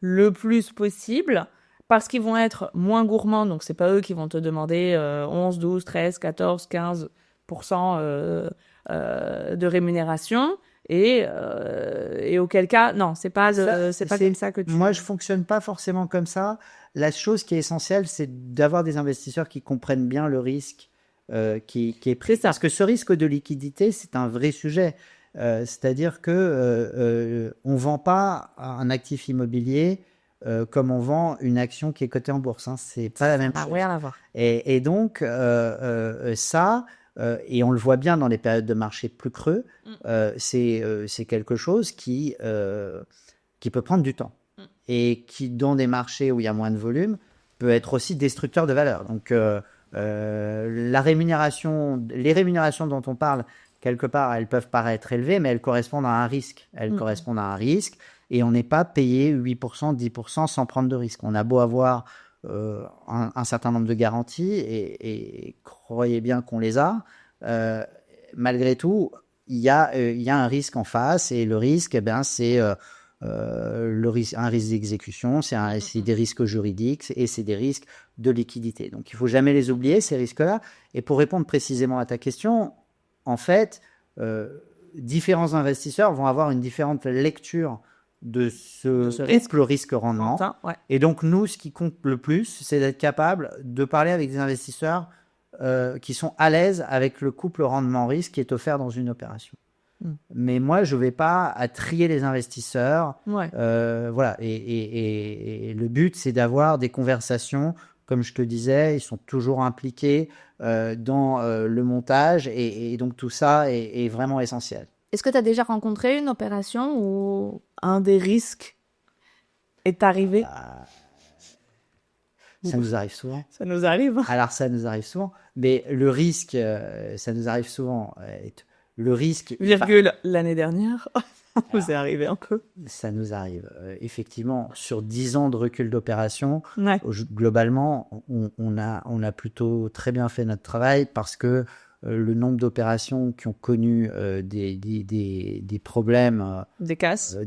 Speaker 3: le plus possible parce qu'ils vont être moins gourmands, donc c'est pas eux qui vont te demander 11, 12, 13, 14, 15% de rémunération. Et auquel cas, non, c'est pas comme ça que tu...
Speaker 2: Moi, je fonctionne pas forcément comme ça. La chose qui est essentielle, c'est d'avoir des investisseurs qui comprennent bien le risque qui est pris. Parce que ce risque de liquidité, c'est un vrai sujet. C'est-à-dire que on vend pas un actif immobilier comme on vend une action qui est cotée en bourse. Hein. C'est pas la même chose.
Speaker 3: Rien à voir.
Speaker 2: Et donc ça. Et on le voit bien dans les périodes de marché plus creux, c'est quelque chose qui peut prendre du temps et qui, dans des marchés où il y a moins de volume, peut être aussi destructeur de valeur. Donc, les rémunérations dont on parle, quelque part, elles peuvent paraître élevées, mais elles correspondent à un risque. Correspondent à un risque et on n'est pas payé 8%, 10% sans prendre de risque. On a beau avoir un certain nombre de garanties et croyez bien qu'on les a. Malgré tout, il y a un risque en face et le risque, c'est un risque d'exécution, c'est des risques juridiques et c'est des risques de liquidité. Donc, il ne faut jamais les oublier, ces risques-là. Et pour répondre précisément à ta question, en fait, différents investisseurs vont avoir une différente lecture de ce risque, le risque-rendement.
Speaker 3: Ouais.
Speaker 2: Et donc, nous, ce qui compte le plus, c'est d'être capable de parler avec des investisseurs qui sont à l'aise avec le couple rendement-risque qui est offert dans une opération. Mais moi, je ne vais pas à trier les investisseurs.
Speaker 3: Ouais.
Speaker 2: Voilà. Et le but, c'est d'avoir des conversations. Comme je te disais, ils sont toujours impliqués dans le montage. Et donc, tout ça est vraiment essentiel.
Speaker 3: Est-ce que tu as déjà rencontré une opération où un des risques est arrivé?
Speaker 2: Ça nous arrive souvent.
Speaker 3: Ça nous arrive.
Speaker 2: Alors, ça nous arrive souvent. Mais le risque, ça nous arrive souvent. Le risque...
Speaker 3: Virgule, l'année dernière, vous est arrivé un peu.
Speaker 2: Ça nous arrive. Effectivement, sur 10 ans de recul d'opération,
Speaker 3: ouais.
Speaker 2: Globalement, on a plutôt très bien fait notre travail parce que le nombre d'opérations qui ont connu des problèmes,
Speaker 3: des casses,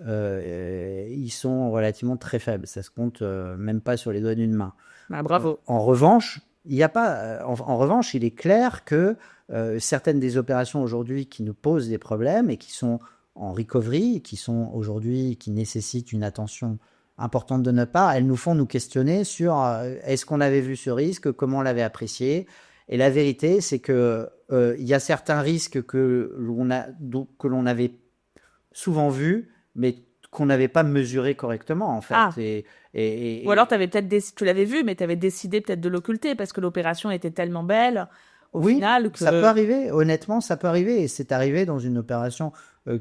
Speaker 2: ils sont relativement très faibles. Ça se compte même pas sur les doigts d'une main.
Speaker 3: Bah, bravo.
Speaker 2: En revanche, il est clair que certaines des opérations aujourd'hui qui nous posent des problèmes et qui sont en recovery, qui nécessitent une attention importante de notre part, elles nous font nous questionner sur est-ce qu'on avait vu ce risque, comment on l'avait apprécié. Et la vérité, c'est que il y a certains risques que l'on avait souvent vus, mais qu'on n'avait pas mesuré correctement, en fait.
Speaker 3: Ou alors tu l'avais vu, mais tu avais décidé peut-être de l'occulter parce que l'opération était tellement belle au final que...
Speaker 2: ça peut arriver. Honnêtement, ça peut arriver. Et c'est arrivé dans une opération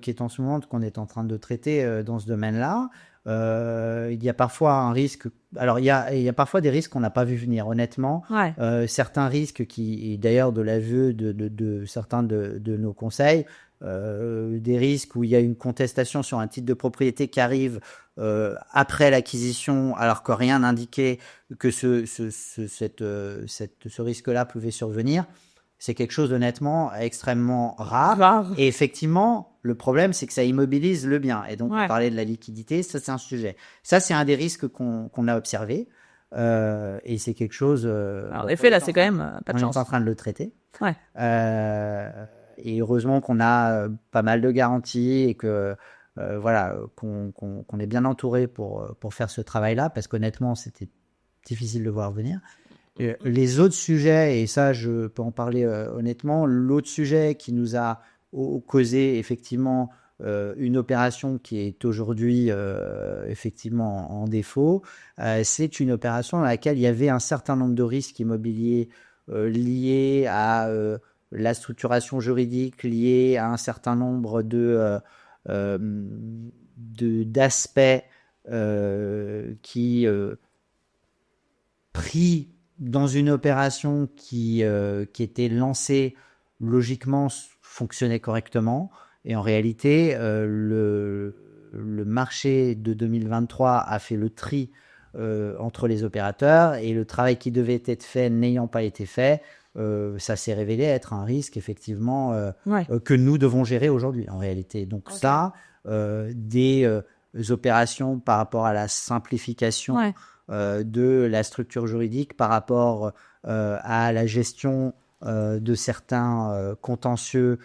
Speaker 2: qui est en ce moment qu'on est en train de traiter dans ce domaine-là. Il y a parfois un risque. Alors, il y a parfois des risques qu'on n'a pas vu venir, honnêtement.
Speaker 3: Ouais.
Speaker 2: Certains risques qui, d'ailleurs, de l'aveu de certains de nos conseils, des risques où il y a une contestation sur un titre de propriété qui arrive après l'acquisition, alors que rien n'indiquait que ce risque-là pouvait survenir. C'est quelque chose d'honnêtement extrêmement rare. Et effectivement, le problème, c'est que ça immobilise le bien. Et donc, on parlait de la liquidité, ça, c'est un sujet. Ça, c'est un des risques qu'on a observé. Et c'est quelque chose...
Speaker 3: Alors, en effet, là, c'est quand même pas de chance.
Speaker 2: On est en train de le traiter.
Speaker 3: Ouais.
Speaker 2: Et heureusement qu'on a pas mal de garanties et que qu'on est bien entouré pour faire ce travail-là, parce qu'honnêtement, c'était difficile de voir venir. Les autres sujets, et ça, je peux en parler honnêtement, l'autre sujet qui nous a causé effectivement une opération qui est aujourd'hui effectivement en défaut, c'est une opération dans laquelle il y avait un certain nombre de risques immobiliers liés à la structuration juridique, liés à un certain nombre d'aspects qui pris dans une opération qui était lancée logiquement, fonctionnait correctement. Et en réalité, le marché de 2023 a fait le tri entre les opérateurs, et le travail qui devait être fait n'ayant pas été fait, ça s'est révélé être un risque effectivement que nous devons gérer aujourd'hui en réalité. Donc ça, des opérations par rapport à la simplification de la structure juridique, par rapport à la gestion de certains contentieux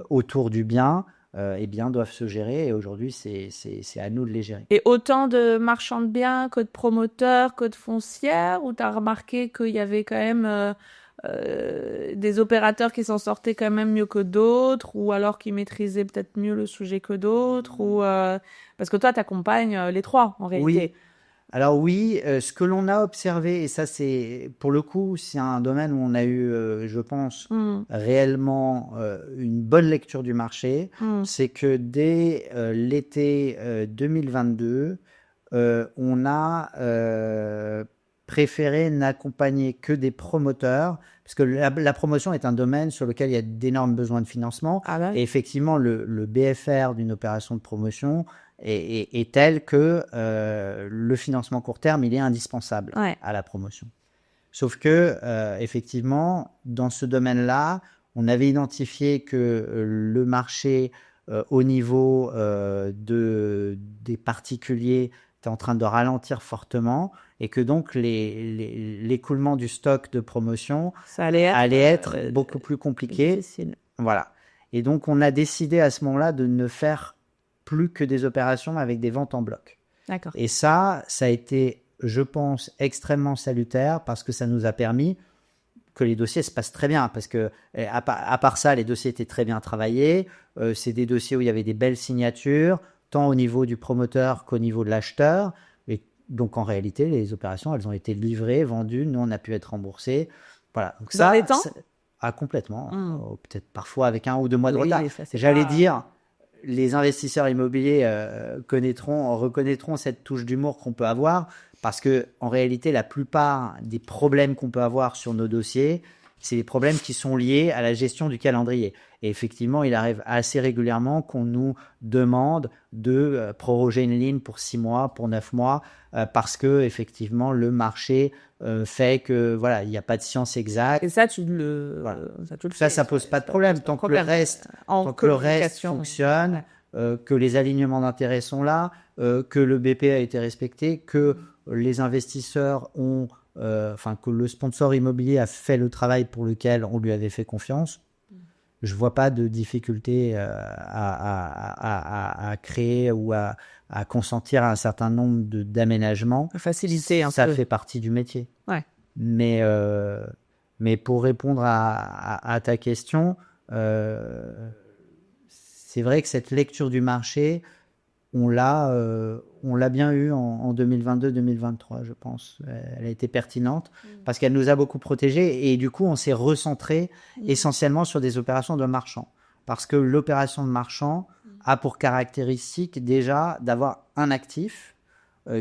Speaker 2: autour du bien, eh bien, doivent se gérer. Et aujourd'hui, c'est à nous de les gérer.
Speaker 3: Et autant de marchands de biens que de promoteurs, que de foncières, où tu as remarqué qu'il y avait quand même des opérateurs qui s'en sortaient quand même mieux que d'autres, ou alors qui maîtrisaient peut-être mieux le sujet que d'autres, ou parce que toi, tu accompagnes les trois, en réalité.
Speaker 2: Oui. Alors oui, ce que l'on a observé, et ça c'est pour le coup, c'est un domaine où on a eu, je pense, réellement une bonne lecture du marché, c'est que dès l'été 2022, on a préféré n'accompagner que des promoteurs, parce que la promotion est un domaine sur lequel il y a d'énormes besoins de financement, et effectivement le BFR d'une opération de promotion est tel que le financement court terme, il est indispensable à la promotion. Sauf que, effectivement, dans ce domaine-là, on avait identifié que le marché au niveau des particuliers était en train de ralentir fortement, et que donc l'écoulement du stock de promotion allait être beaucoup plus compliqué.
Speaker 3: Difficile.
Speaker 2: Voilà. Et donc, on a décidé à ce moment-là de ne faire plus que des opérations avec des ventes en bloc.
Speaker 3: D'accord.
Speaker 2: Et ça a été, je pense, extrêmement salutaire, parce que ça nous a permis que les dossiers se passent très bien, parce que à part ça, les dossiers étaient très bien travaillés. C'est des dossiers où il y avait des belles signatures, tant au niveau du promoteur qu'au niveau de l'acheteur. Et donc, en réalité, les opérations, elles ont été livrées, vendues. Nous, on a pu être remboursés. Voilà. Donc,
Speaker 3: dans les temps
Speaker 2: complètement. Peut-être parfois avec 1 ou 2 mois de retard. J'allais dire, les investisseurs immobiliers reconnaîtront cette touche d'humour qu'on peut avoir, parce que en réalité, la plupart des problèmes qu'on peut avoir sur nos dossiers, c'est des problèmes qui sont liés à la gestion du calendrier. Et effectivement, il arrive assez régulièrement qu'on nous demande de proroger une ligne pour 6 mois, pour 9 mois, parce que effectivement, le marché fait que voilà, il n'y a pas de science exacte.
Speaker 3: Et ça, tu le fais.
Speaker 2: Ça pose pas de problème tant que le reste fonctionne, que les alignements d'intérêts sont là, que le BP a été respecté, que les investisseurs ont, que le sponsor immobilier a fait le travail pour lequel on lui avait fait confiance. Je vois pas de difficulté à créer ou à consentir à un certain nombre d'aménagements.
Speaker 3: Faciliter
Speaker 2: ça fait partie du métier.
Speaker 3: Ouais.
Speaker 2: Mais pour répondre à ta question, c'est vrai que cette lecture du marché, on l'a bien eu en 2022-2023, je pense. Elle a été pertinente parce qu'elle nous a beaucoup protégés, et du coup, on s'est recentré essentiellement sur des opérations de marchand, parce que l'opération de marchand a pour caractéristique déjà d'avoir un actif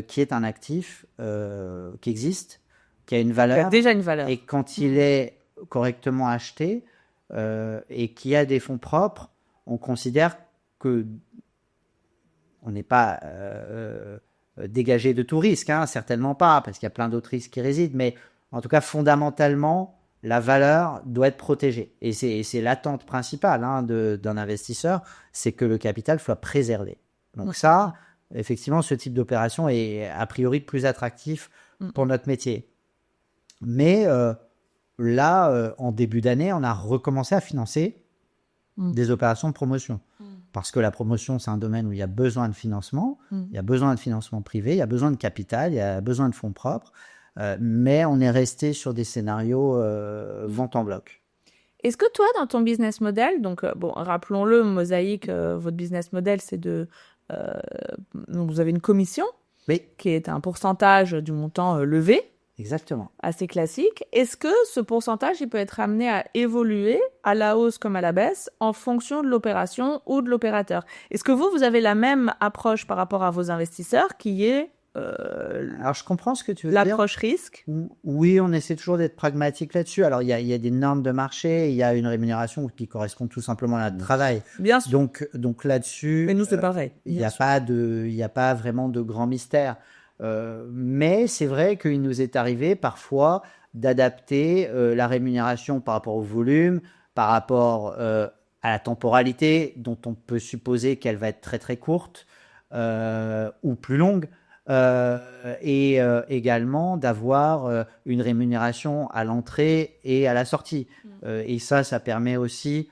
Speaker 2: qui est un actif qui existe, qui a une valeur.
Speaker 3: Qui a déjà une valeur.
Speaker 2: Et quand il est correctement acheté et qui a des fonds propres, on considère que on n'est pas dégagé de tout risque, certainement pas, parce qu'il y a plein d'autres risques qui résident, mais en tout cas, fondamentalement, la valeur doit être protégée. Et c'est l'attente principale d'un investisseur, c'est que le capital soit préservé. Donc ça, effectivement, ce type d'opération est a priori plus attractif pour notre métier. Mais là, en début d'année, on a recommencé à financer des opérations de promotion. Parce que la promotion, c'est un domaine où il y a besoin de financement, il y a besoin de financement privé, il y a besoin de capital, il y a besoin de fonds propres, mais on est resté sur des scénarios vente en bloc.
Speaker 3: Est-ce que toi, dans ton business model, donc rappelons-le, Mosaïque, votre business model, c'est vous avez une commission qui est un pourcentage du montant levé.
Speaker 2: Exactement.
Speaker 3: Assez classique. Est-ce que ce pourcentage, il peut être amené à évoluer à la hausse comme à la baisse en fonction de l'opération ou de l'opérateur? Est-ce que vous avez la même approche par rapport à vos investisseurs qui est
Speaker 2: Alors, je comprends ce que tu veux dire.
Speaker 3: l'approche risque?
Speaker 2: Oui, on essaie toujours d'être pragmatique là-dessus. Alors, il y a des normes de marché, il y a une rémunération qui correspond tout simplement à notre travail.
Speaker 3: Bien sûr.
Speaker 2: Donc là-dessus,
Speaker 3: Mais nous, c'est pareil.
Speaker 2: il n'y a pas vraiment de grand mystère. Mais c'est vrai qu'il nous est arrivé parfois d'adapter la rémunération par rapport au volume, par rapport à la temporalité, dont on peut supposer qu'elle va être très très courte ou plus longue. Et également d'avoir une rémunération à l'entrée et à la sortie. Et ça permet aussi,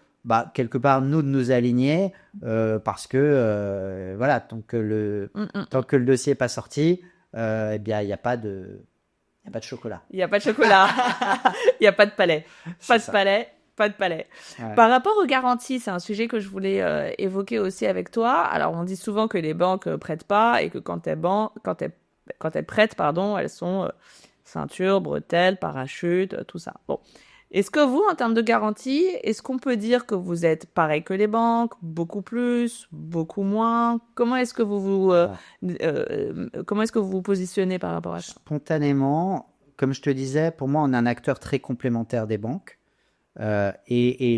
Speaker 2: quelque part, nous de nous aligner parce que, voilà, tant que le dossier n'est pas sorti, eh bien, il n'y a pas de chocolat.
Speaker 3: Il n'y a pas de chocolat. Il n'y a pas de palais. Pas de
Speaker 2: ça.
Speaker 3: palais. Pas de palais.
Speaker 2: Ouais.
Speaker 3: Par rapport aux garanties, c'est un sujet que je voulais évoquer aussi avec toi. Alors, on dit souvent que les banques prêtent pas et que quand elles prêtent, pardon, elles sont ceinture, bretelles, parachute, tout ça. Bon. Est-ce que vous, en termes de garantie, est-ce qu'on peut dire que vous êtes pareil que les banques, beaucoup plus, beaucoup moins? Comment est-ce que comment est-ce que vous vous positionnez par rapport à ça?
Speaker 2: Spontanément, comme je te disais, pour moi, on est un acteur très complémentaire des banques. Et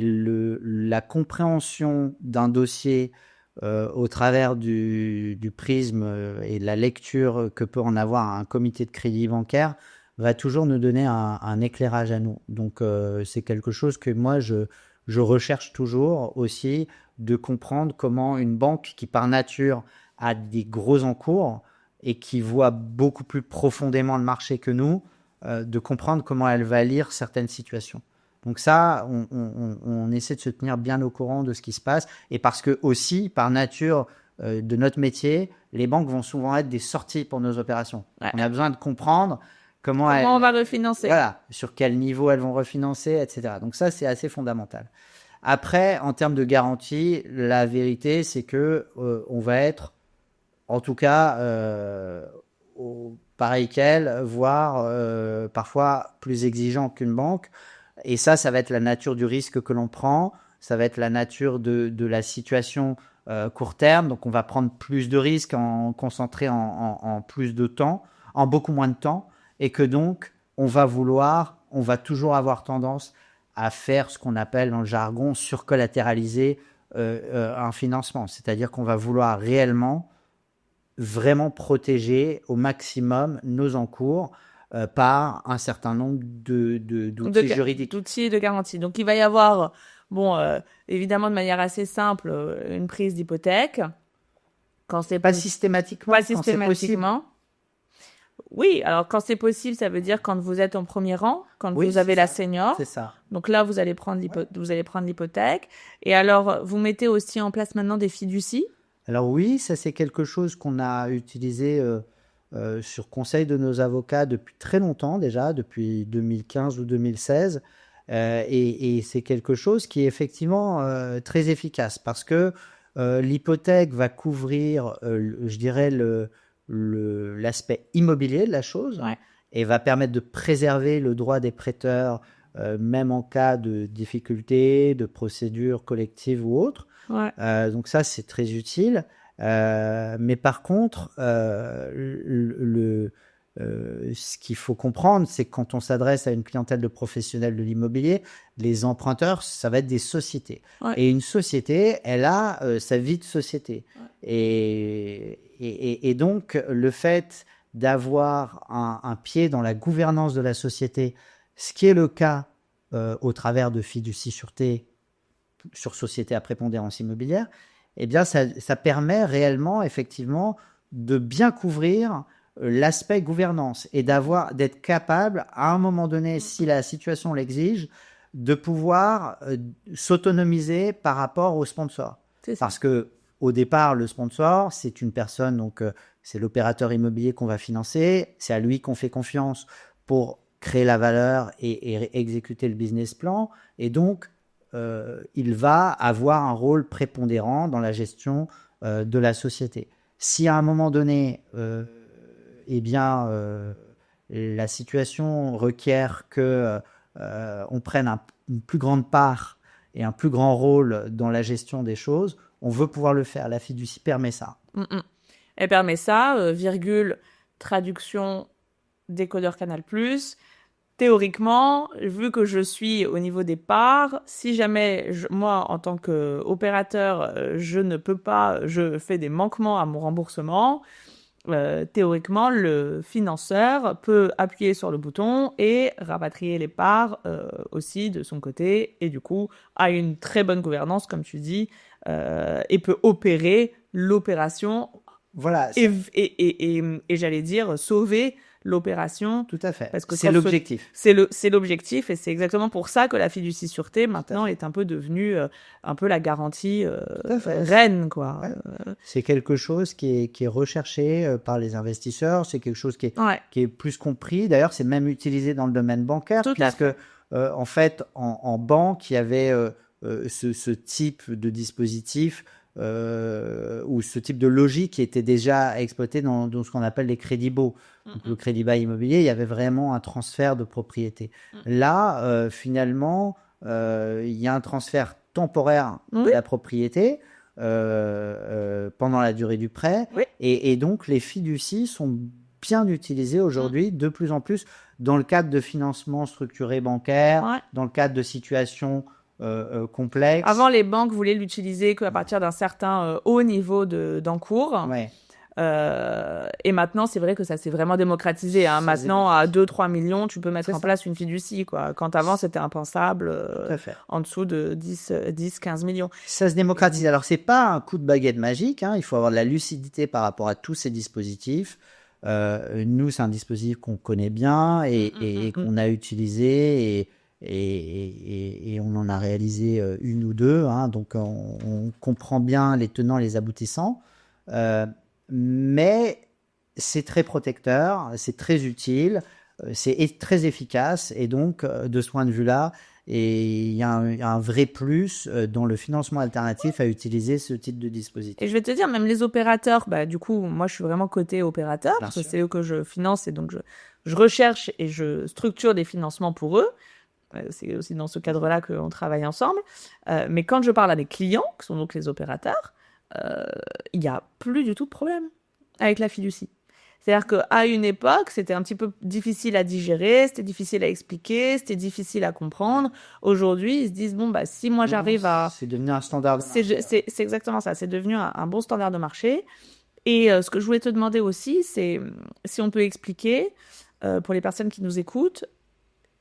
Speaker 2: la compréhension d'un dossier au travers du prisme et de la lecture que peut en avoir un comité de crédit bancaire va toujours nous donner un éclairage à nous. Donc c'est quelque chose que moi je recherche toujours aussi, de comprendre comment une banque qui par nature a des gros encours et qui voit beaucoup plus profondément le marché que nous, de comprendre comment elle va lire certaines situations. Donc ça, on essaie de se tenir bien au courant de ce qui se passe. Et parce que aussi, par nature de notre métier, les banques vont souvent être des sorties pour nos opérations.
Speaker 3: Ouais.
Speaker 2: On a besoin de comprendre comment
Speaker 3: on va refinancer.
Speaker 2: Voilà, sur quel niveau elles vont refinancer, etc. Donc ça, c'est assez fondamental. Après, en termes de garantie, la vérité, c'est que on va être, en tout cas, pareil qu'elle, voire parfois plus exigeant qu'une banque. Et ça va être la nature du risque que l'on prend, ça va être la nature de la situation court terme. Donc, on va prendre plus de risques concentré en plus de temps, en beaucoup moins de temps, et que donc, on va toujours avoir tendance à faire ce qu'on appelle dans le jargon surcollatéraliser un financement. C'est-à-dire qu'on va vouloir vraiment protéger au maximum nos encours par un certain nombre d'outils juridiques.
Speaker 3: D'outils de garantie. Donc, il va y avoir, évidemment, de manière assez simple, une prise d'hypothèque. Quand c'est
Speaker 2: pas systématiquement.
Speaker 3: Pas systématiquement. Oui, alors quand c'est possible, ça veut dire quand vous êtes en premier rang, quand vous avez la senior.
Speaker 2: C'est ça.
Speaker 3: Donc là, vous allez prendre l'hypothèque. Et alors, vous mettez aussi en place maintenant des fiducies. Alors
Speaker 2: oui, ça c'est quelque chose qu'on a utilisé sur conseil de nos avocats depuis très longtemps déjà, depuis 2015 ou 2016. Et c'est quelque chose qui est effectivement très efficace parce que l'hypothèque va couvrir, je dirais, l'aspect immobilier de la chose et va permettre de préserver le droit des prêteurs, même en cas de difficulté, de procédure collective ou autre. Donc ça, c'est très utile. Mais par contre, ce qu'il faut comprendre, c'est que quand on s'adresse à une clientèle de professionnels de l'immobilier, les emprunteurs, ça va être des sociétés. Et une société, elle a sa vie de société. Et donc, le fait d'avoir un pied dans la gouvernance de la société, ce qui est le cas au travers de fiducie sûreté sur société à prépondérance immobilière, eh bien, ça permet réellement, effectivement, de bien couvrir l'aspect gouvernance et d'être capable, à un moment donné, si la situation l'exige, de pouvoir s'autonomiser par rapport au sponsor. Parce que au départ, le sponsor, c'est une personne, donc c'est l'opérateur immobilier qu'on va financer, c'est à lui qu'on fait confiance pour créer la valeur et exécuter le business plan. Et donc, il va avoir un rôle prépondérant dans la gestion de la société. Si à un moment donné, la situation requiert que on prenne une plus grande part et un plus grand rôle dans la gestion des choses, on veut pouvoir le faire. La fiducie permet ça.
Speaker 3: Elle permet ça, virgule, traduction, décodeur Canal+. Théoriquement, vu que je suis au niveau des parts, si jamais, moi, en tant qu'opérateur, je fais des manquements à mon remboursement, théoriquement, le financeur peut appuyer sur le bouton et rapatrier les parts aussi de son côté, et du coup, a une très bonne gouvernance, comme tu dis, et peut opérer l'opération.
Speaker 2: Voilà.
Speaker 3: Et j'allais dire, sauver l'opération.
Speaker 2: Tout à fait.
Speaker 3: Parce que
Speaker 2: c'est l'objectif.
Speaker 3: C'est l'objectif, et c'est exactement pour ça que la fiducie sûreté maintenant est un peu devenue un peu la garantie reine, quoi.
Speaker 2: Ouais. C'est quelque chose qui est recherché par les investisseurs. C'est quelque chose qui est plus compris. D'ailleurs, c'est même utilisé dans le domaine bancaire, puisque en fait, en banque, il y avait ce type de dispositif. Ou ce type de logique qui était déjà exploité dans ce qu'on appelle les crédits baux. Donc, le crédit bail immobilier, il y avait vraiment un transfert de propriété. Là, finalement, il y a un transfert temporaire de la propriété pendant la durée du prêt. Et donc, les fiducies sont bien utilisées aujourd'hui, de plus en plus, dans le cadre de financement structuré bancaire, dans le cadre de situations complexe.
Speaker 3: Avant, les banques voulaient l'utiliser qu'à partir d'un certain haut niveau d'encours. Et maintenant, c'est vrai que ça s'est vraiment démocratisé. Maintenant, à 2-3 millions, tu peux mettre en place une fiducie, quoi. Quand avant, c'était impensable en dessous de 10-15 millions.
Speaker 2: Ça se démocratise. Alors, c'est pas un coup de baguette magique. Il faut avoir de la lucidité par rapport à tous ces dispositifs. Nous, c'est un dispositif qu'on connaît bien et qu'on a utilisé et on en a réalisé une ou deux, donc on comprend bien les tenants et les aboutissants, mais c'est très protecteur, c'est très utile, c'est très efficace, et donc de ce point de vue-là, il y a un vrai plus dans le financement alternatif à utiliser ce type de dispositif.
Speaker 3: Et je vais te dire, même les opérateurs, du coup, moi je suis vraiment côté opérateur, parce que c'est eux que je finance, et donc je recherche et je structure des financements pour eux. C'est aussi dans ce cadre-là qu'on travaille ensemble. Mais quand je parle à des clients, qui sont donc les opérateurs, il n'y a plus du tout de problème avec la fiducie. C'est-à-dire qu'à une époque, c'était un petit peu difficile à digérer, c'était difficile à expliquer, c'était difficile à comprendre. Aujourd'hui, ils se disent, si moi j'arrive à...
Speaker 2: C'est devenu un standard de marché.
Speaker 3: C'est exactement ça, c'est devenu un bon standard de marché. Et ce que je voulais te demander aussi, c'est si on peut expliquer, pour les personnes qui nous écoutent,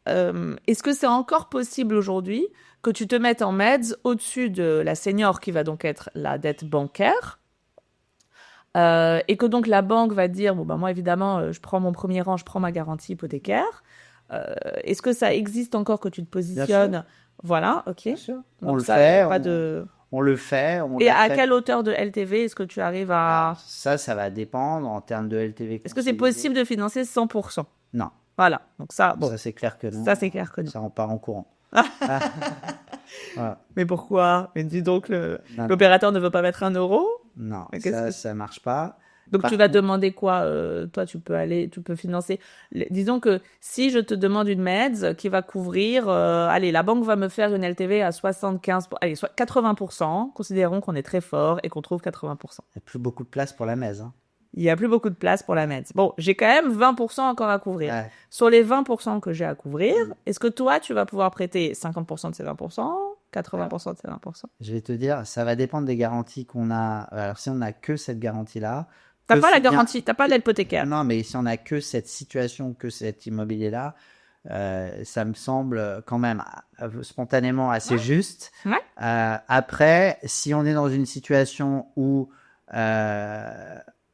Speaker 3: est-ce que c'est encore possible aujourd'hui que tu te mettes en MEDS au-dessus de la senior, qui va donc être la dette bancaire, et que donc la banque va dire, moi évidemment, je prends mon premier rang, je prends ma garantie hypothécaire. Est-ce que ça existe encore que tu te positionnes? Voilà, ok.
Speaker 2: Bien sûr.
Speaker 3: Donc
Speaker 2: on le fait.
Speaker 3: On
Speaker 2: le fait.
Speaker 3: Et à quelle hauteur de LTV est-ce que tu arrives à...
Speaker 2: Ça va dépendre en termes de LTV.
Speaker 3: Est-ce que c'est possible de financer 100%?
Speaker 2: Non.
Speaker 3: Voilà, donc ça,
Speaker 2: ça c'est clair que non.
Speaker 3: Ça, c'est clair que non.
Speaker 2: Ça, on part en courant.
Speaker 3: Voilà. Mais pourquoi? Mais dis donc, l'opérateur ne veut pas mettre 1 euro?
Speaker 2: Non, ça marche pas.
Speaker 3: Donc tu vas demander quoi? Toi, tu peux financer. Disons que si je te demande une MEDS qui va couvrir, la banque va me faire une LTV à 80%, considérons qu'on est très fort et qu'on trouve 80%.
Speaker 2: Il n'y a plus beaucoup de place pour la MEDS.
Speaker 3: Il n'y a plus beaucoup de place pour la MEDS. Bon, j'ai quand même 20% encore à couvrir.
Speaker 2: Ouais.
Speaker 3: Sur les 20% que j'ai à couvrir, est-ce que toi, tu vas pouvoir prêter 50% de ces 20%, 80% de ces 20%?
Speaker 2: Je vais te dire, ça va dépendre des garanties qu'on a. Alors, si on n'a que cette garantie-là...
Speaker 3: T'as pas la garantie, t'as pas l'hypothécaire.
Speaker 2: Non, mais si on n'a que cette situation, que cet immobilier-là, ça me semble quand même spontanément assez juste.
Speaker 3: Ouais.
Speaker 2: Après, si on est dans une situation où...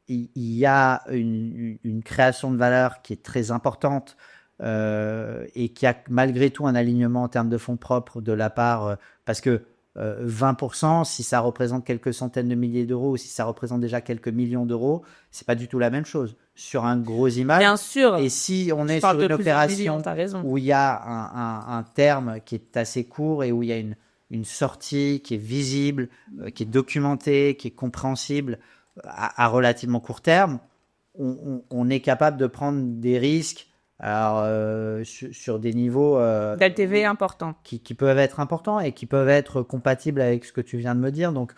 Speaker 2: il y a une création de valeur qui est très importante et qui a malgré tout un alignement en termes de fonds propres de la part, parce que 20%, si ça représente quelques centaines de milliers d'euros ou si ça représente déjà quelques millions d'euros, c'est pas du tout la même chose sur un gros immeuble.
Speaker 3: Bien sûr.
Speaker 2: Et si on est sur une opération où il y a un terme qui est assez court et où il y a une sortie qui est visible, qui est documentée, qui est compréhensible, à relativement court terme, on est capable de prendre des risques Alors, sur des niveaux
Speaker 3: D'LTV important.
Speaker 2: qui peuvent être importants et qui peuvent être compatibles avec ce que tu viens de me dire. Donc,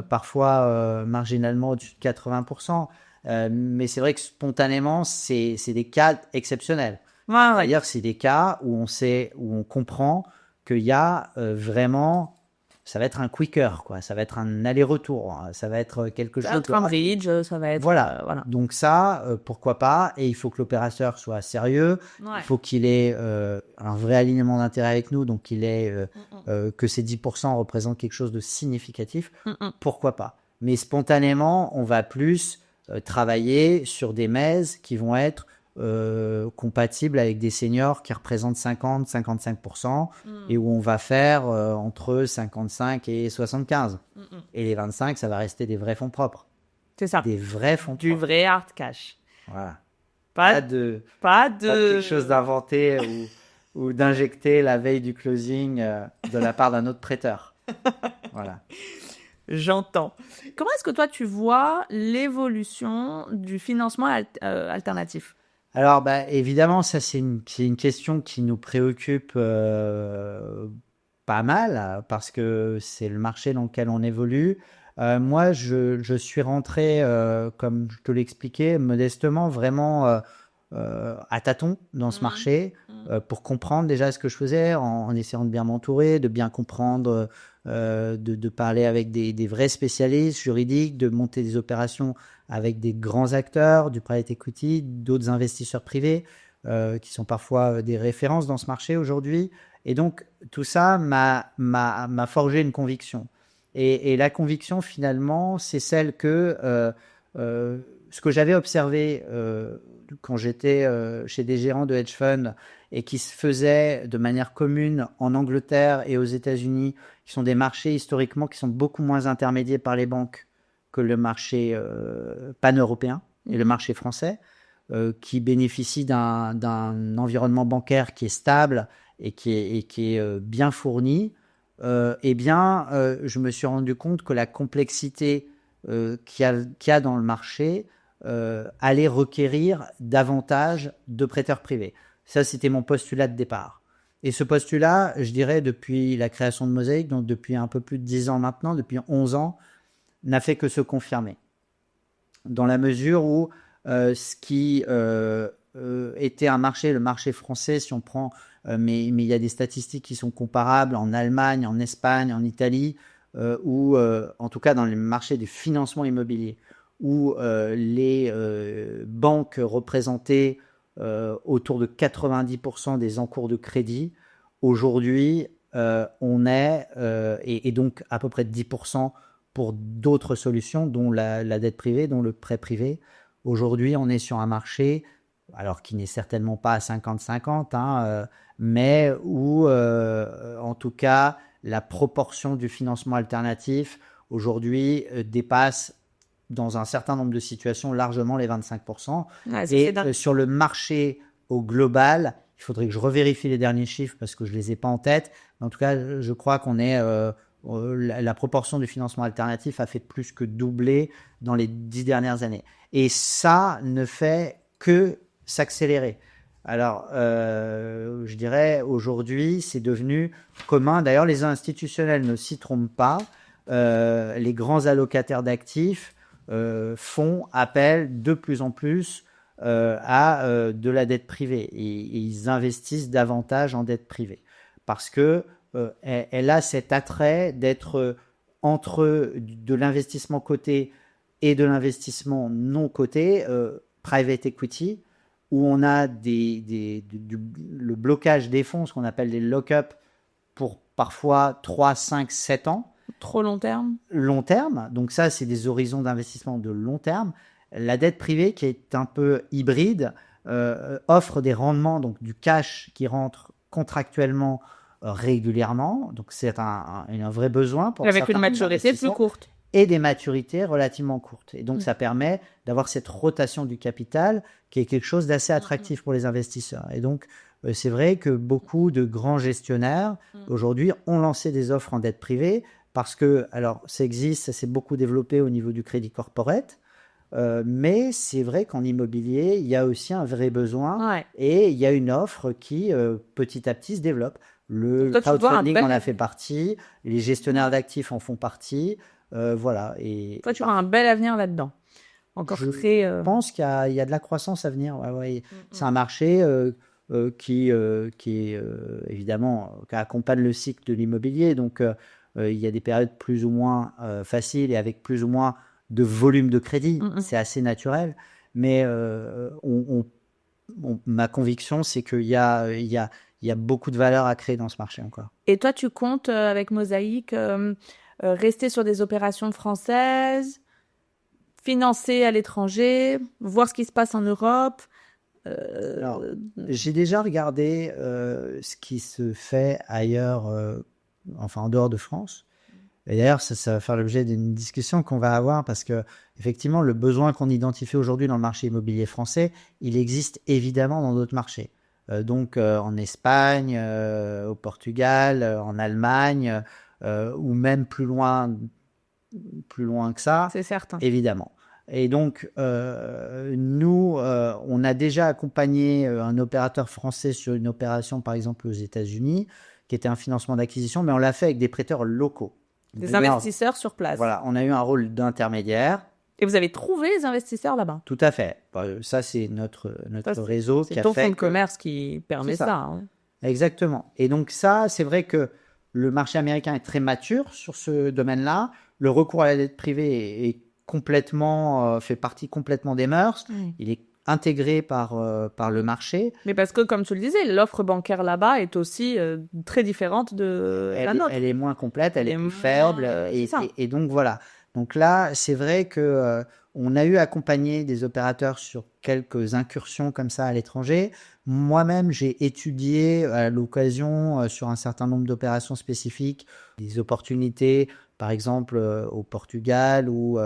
Speaker 2: parfois marginalement au-dessus de 80%. Mais c'est vrai que spontanément, c'est des cas exceptionnels.
Speaker 3: Ouais.
Speaker 2: C'est-à-dire que c'est des cas où on comprend qu'il y a vraiment, ça va être un quicker, quoi. Ça va être un aller-retour, hein. Ça va être quelque
Speaker 3: Ça
Speaker 2: chose
Speaker 3: va être un bridge, ça va être...
Speaker 2: Voilà.
Speaker 3: voilà.
Speaker 2: Donc ça, pourquoi pas. Et il faut que l'opérateur soit sérieux.
Speaker 3: Ouais.
Speaker 2: Il faut qu'il ait un vrai alignement d'intérêt avec nous, donc que ces 10% représentent quelque chose de significatif. Pourquoi pas. Mais spontanément, on va plus travailler sur des mezz qui vont être compatibles avec des seniors qui représentent 50-55% et où on va faire entre 55 et 75. Et les 25, ça va rester des vrais fonds propres.
Speaker 3: C'est ça.
Speaker 2: Des vrais fonds
Speaker 3: Du
Speaker 2: propres.
Speaker 3: vrai hard cash.
Speaker 2: Voilà.
Speaker 3: Pas
Speaker 2: Pas de quelque chose d'inventé ou d'injecter la veille du closing de la part d'un autre prêteur. Voilà.
Speaker 3: J'entends. Comment est-ce que toi, tu vois l'évolution du financement alternatif?
Speaker 2: Alors, évidemment, ça, c'est une question qui nous préoccupe pas mal parce que c'est le marché dans lequel on évolue. Moi, je suis rentré, comme je te l'expliquais, modestement, vraiment à tâtons dans ce marché pour comprendre déjà ce que je faisais en essayant de bien m'entourer, de bien comprendre, de parler avec des vrais spécialistes juridiques, de monter des opérations avec des grands acteurs, du private equity, d'autres investisseurs privés qui sont parfois des références dans ce marché aujourd'hui. Et donc, tout ça m'a forgé une conviction. Et la conviction, finalement, c'est celle que ce que j'avais observé quand j'étais chez des gérants de hedge funds et qui se faisait de manière commune en Angleterre et aux États-Unis, qui sont des marchés historiquement qui sont beaucoup moins intermédiés par les banques que le marché pan-européen et le marché français, qui bénéficie d'un environnement bancaire qui est stable et qui est bien fourni. Je me suis rendu compte que la complexité qu'il y a dans le marché allait requérir davantage de prêteurs privés. Ça, c'était mon postulat de départ. Et ce postulat, je dirais, depuis la création de Mosaic, donc depuis un peu plus de 10 ans maintenant, depuis 11 ans, n'a fait que se confirmer. Dans la mesure où ce qui était un marché, le marché français, si on prend, mais il y a des statistiques qui sont comparables en Allemagne, en Espagne, en Italie, ou en tout cas dans les marchés du financement immobilier, où les banques représentaient autour de 90% des encours de crédit. Aujourd'hui, on est, et donc à peu près 10% pour d'autres solutions, dont la dette privée, dont le prêt privé. Aujourd'hui, on est sur un marché, alors qui n'est certainement pas à 50-50, mais où, en tout cas, la proportion du financement alternatif, aujourd'hui, dépasse dans un certain nombre de situations largement les 25%.
Speaker 3: Ouais,
Speaker 2: et sur le marché au global, il faudrait que je revérifie les derniers chiffres parce que je ne les ai pas en tête. Mais en tout cas, je crois qu'on est... la proportion du financement alternatif a fait plus que doubler dans les 10 dernières années. Et ça ne fait que s'accélérer. Alors, je dirais, aujourd'hui, c'est devenu commun. D'ailleurs, les institutionnels ne s'y trompent pas. Les grands allocataires d'actifs font appel de plus en plus à de la dette privée. Et ils investissent davantage en dette privée. Parce que elle a cet attrait d'être entre de l'investissement coté et de l'investissement non coté, private equity, où on a le blocage des fonds, ce qu'on appelle des lock-up, pour parfois 3, 5, 7 ans.
Speaker 3: Trop long terme.
Speaker 2: Long terme, donc ça, c'est des horizons d'investissement de long terme. La dette privée, qui est un peu hybride, offre des rendements, donc du cash qui rentre contractuellement régulièrement, donc c'est un vrai besoin pour
Speaker 3: avec une maturité plus courte
Speaker 2: et des maturités relativement courtes. Et donc ça permet d'avoir cette rotation du capital qui est quelque chose d'assez attractif pour les investisseurs. Et donc c'est vrai que beaucoup de grands gestionnaires aujourd'hui ont lancé des offres en dette privée parce que, alors ça existe, ça s'est beaucoup développé au niveau du crédit corporate, Mais c'est vrai qu'en immobilier, il y a aussi un vrai besoin
Speaker 3: Ouais.
Speaker 2: et il y a une offre qui, petit à petit, se développe. Le
Speaker 3: Toi, tu vois un
Speaker 2: crowdfunding en a
Speaker 3: bel,
Speaker 2: fait partie, les gestionnaires d'actifs en font partie, voilà. Et
Speaker 3: toi, tu vois un bel avenir là-dedans. Encore
Speaker 2: je
Speaker 3: très.
Speaker 2: pense qu'il y a de la croissance à venir. Ouais, ouais. C'est
Speaker 3: Mm.
Speaker 2: un marché qui est évidemment, qui accompagne le cycle de l'immobilier. Donc, il y a des périodes plus ou moins faciles et avec plus ou moins de volume de crédit.
Speaker 3: Mm, mm.
Speaker 2: C'est assez naturel. Mais ma conviction, c'est qu'il y a beaucoup de valeur à créer dans ce marché encore.
Speaker 3: Et toi, tu comptes avec Mosaïque rester sur des opérations françaises, financer à l'étranger, voir ce qui se passe en Europe.
Speaker 2: Alors, j'ai déjà regardé ce qui se fait ailleurs, enfin en dehors de France. Et d'ailleurs, ça va faire l'objet d'une discussion qu'on va avoir parce que, effectivement, le besoin qu'on identifie aujourd'hui dans le marché immobilier français, il existe évidemment dans d'autres marchés. Donc, en Espagne, au Portugal, en Allemagne, ou même plus loin que ça,
Speaker 3: C'est certain.
Speaker 2: évidemment. Et donc, nous, on a déjà accompagné un opérateur français sur une opération, par exemple, aux États-Unis, qui était un financement d'acquisition, mais on l'a fait avec des prêteurs locaux.
Speaker 3: Des investisseurs sur place.
Speaker 2: Voilà, on a eu un rôle d'intermédiaire.
Speaker 3: Et vous avez trouvé les investisseurs là-bas.
Speaker 2: Tout à fait. Ça, c'est notre réseau qui
Speaker 3: C'est
Speaker 2: a
Speaker 3: ton
Speaker 2: fait
Speaker 3: fonds de commerce qui permet
Speaker 2: C'est ça.
Speaker 3: ça. Hein.
Speaker 2: Exactement. Et donc ça, c'est vrai que le marché américain est très mature sur ce domaine-là. Le recours à la dette privée est complètement, fait partie complètement des mœurs. Il est intégré par le marché.
Speaker 3: Mais parce que, comme tu le disais, l'offre bancaire là-bas est aussi très différente de la nôtre.
Speaker 2: Elle est moins complète, elle est plus
Speaker 3: moins-
Speaker 2: faible.
Speaker 3: c'est ça.
Speaker 2: Et donc voilà. Donc là, c'est vrai que on a eu accompagné des opérateurs sur quelques incursions comme ça à l'étranger. Moi-même, j'ai étudié à l'occasion sur un certain nombre d'opérations spécifiques, des opportunités, par exemple au Portugal ou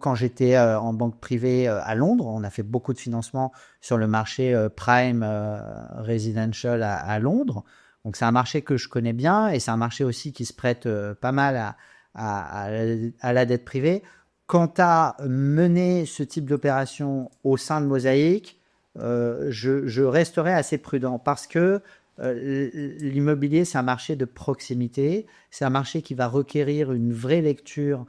Speaker 2: quand j'étais en banque privée à Londres. On a fait beaucoup de financement sur le marché prime residential à Londres. Donc c'est un marché que je connais bien et c'est un marché aussi qui se prête pas mal à la dette privée. Quant à mener ce type d'opération au sein de Mosaïque, je resterai assez prudent parce que l'immobilier, c'est un marché de proximité. C'est un marché qui va requérir une vraie lecture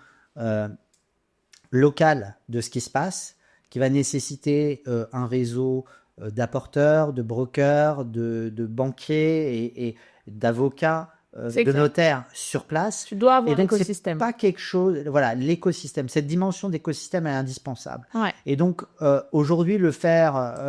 Speaker 2: locale de ce qui se passe, qui va nécessiter un réseau d'apporteurs, de brokers, de banquiers et d'avocats, de notaires sur place.
Speaker 3: Tu dois avoir
Speaker 2: Et donc,
Speaker 3: l'écosystème.
Speaker 2: c'est pas quelque chose. Voilà, l'écosystème, cette dimension d'écosystème est indispensable.
Speaker 3: Ouais.
Speaker 2: Et donc, aujourd'hui, le faire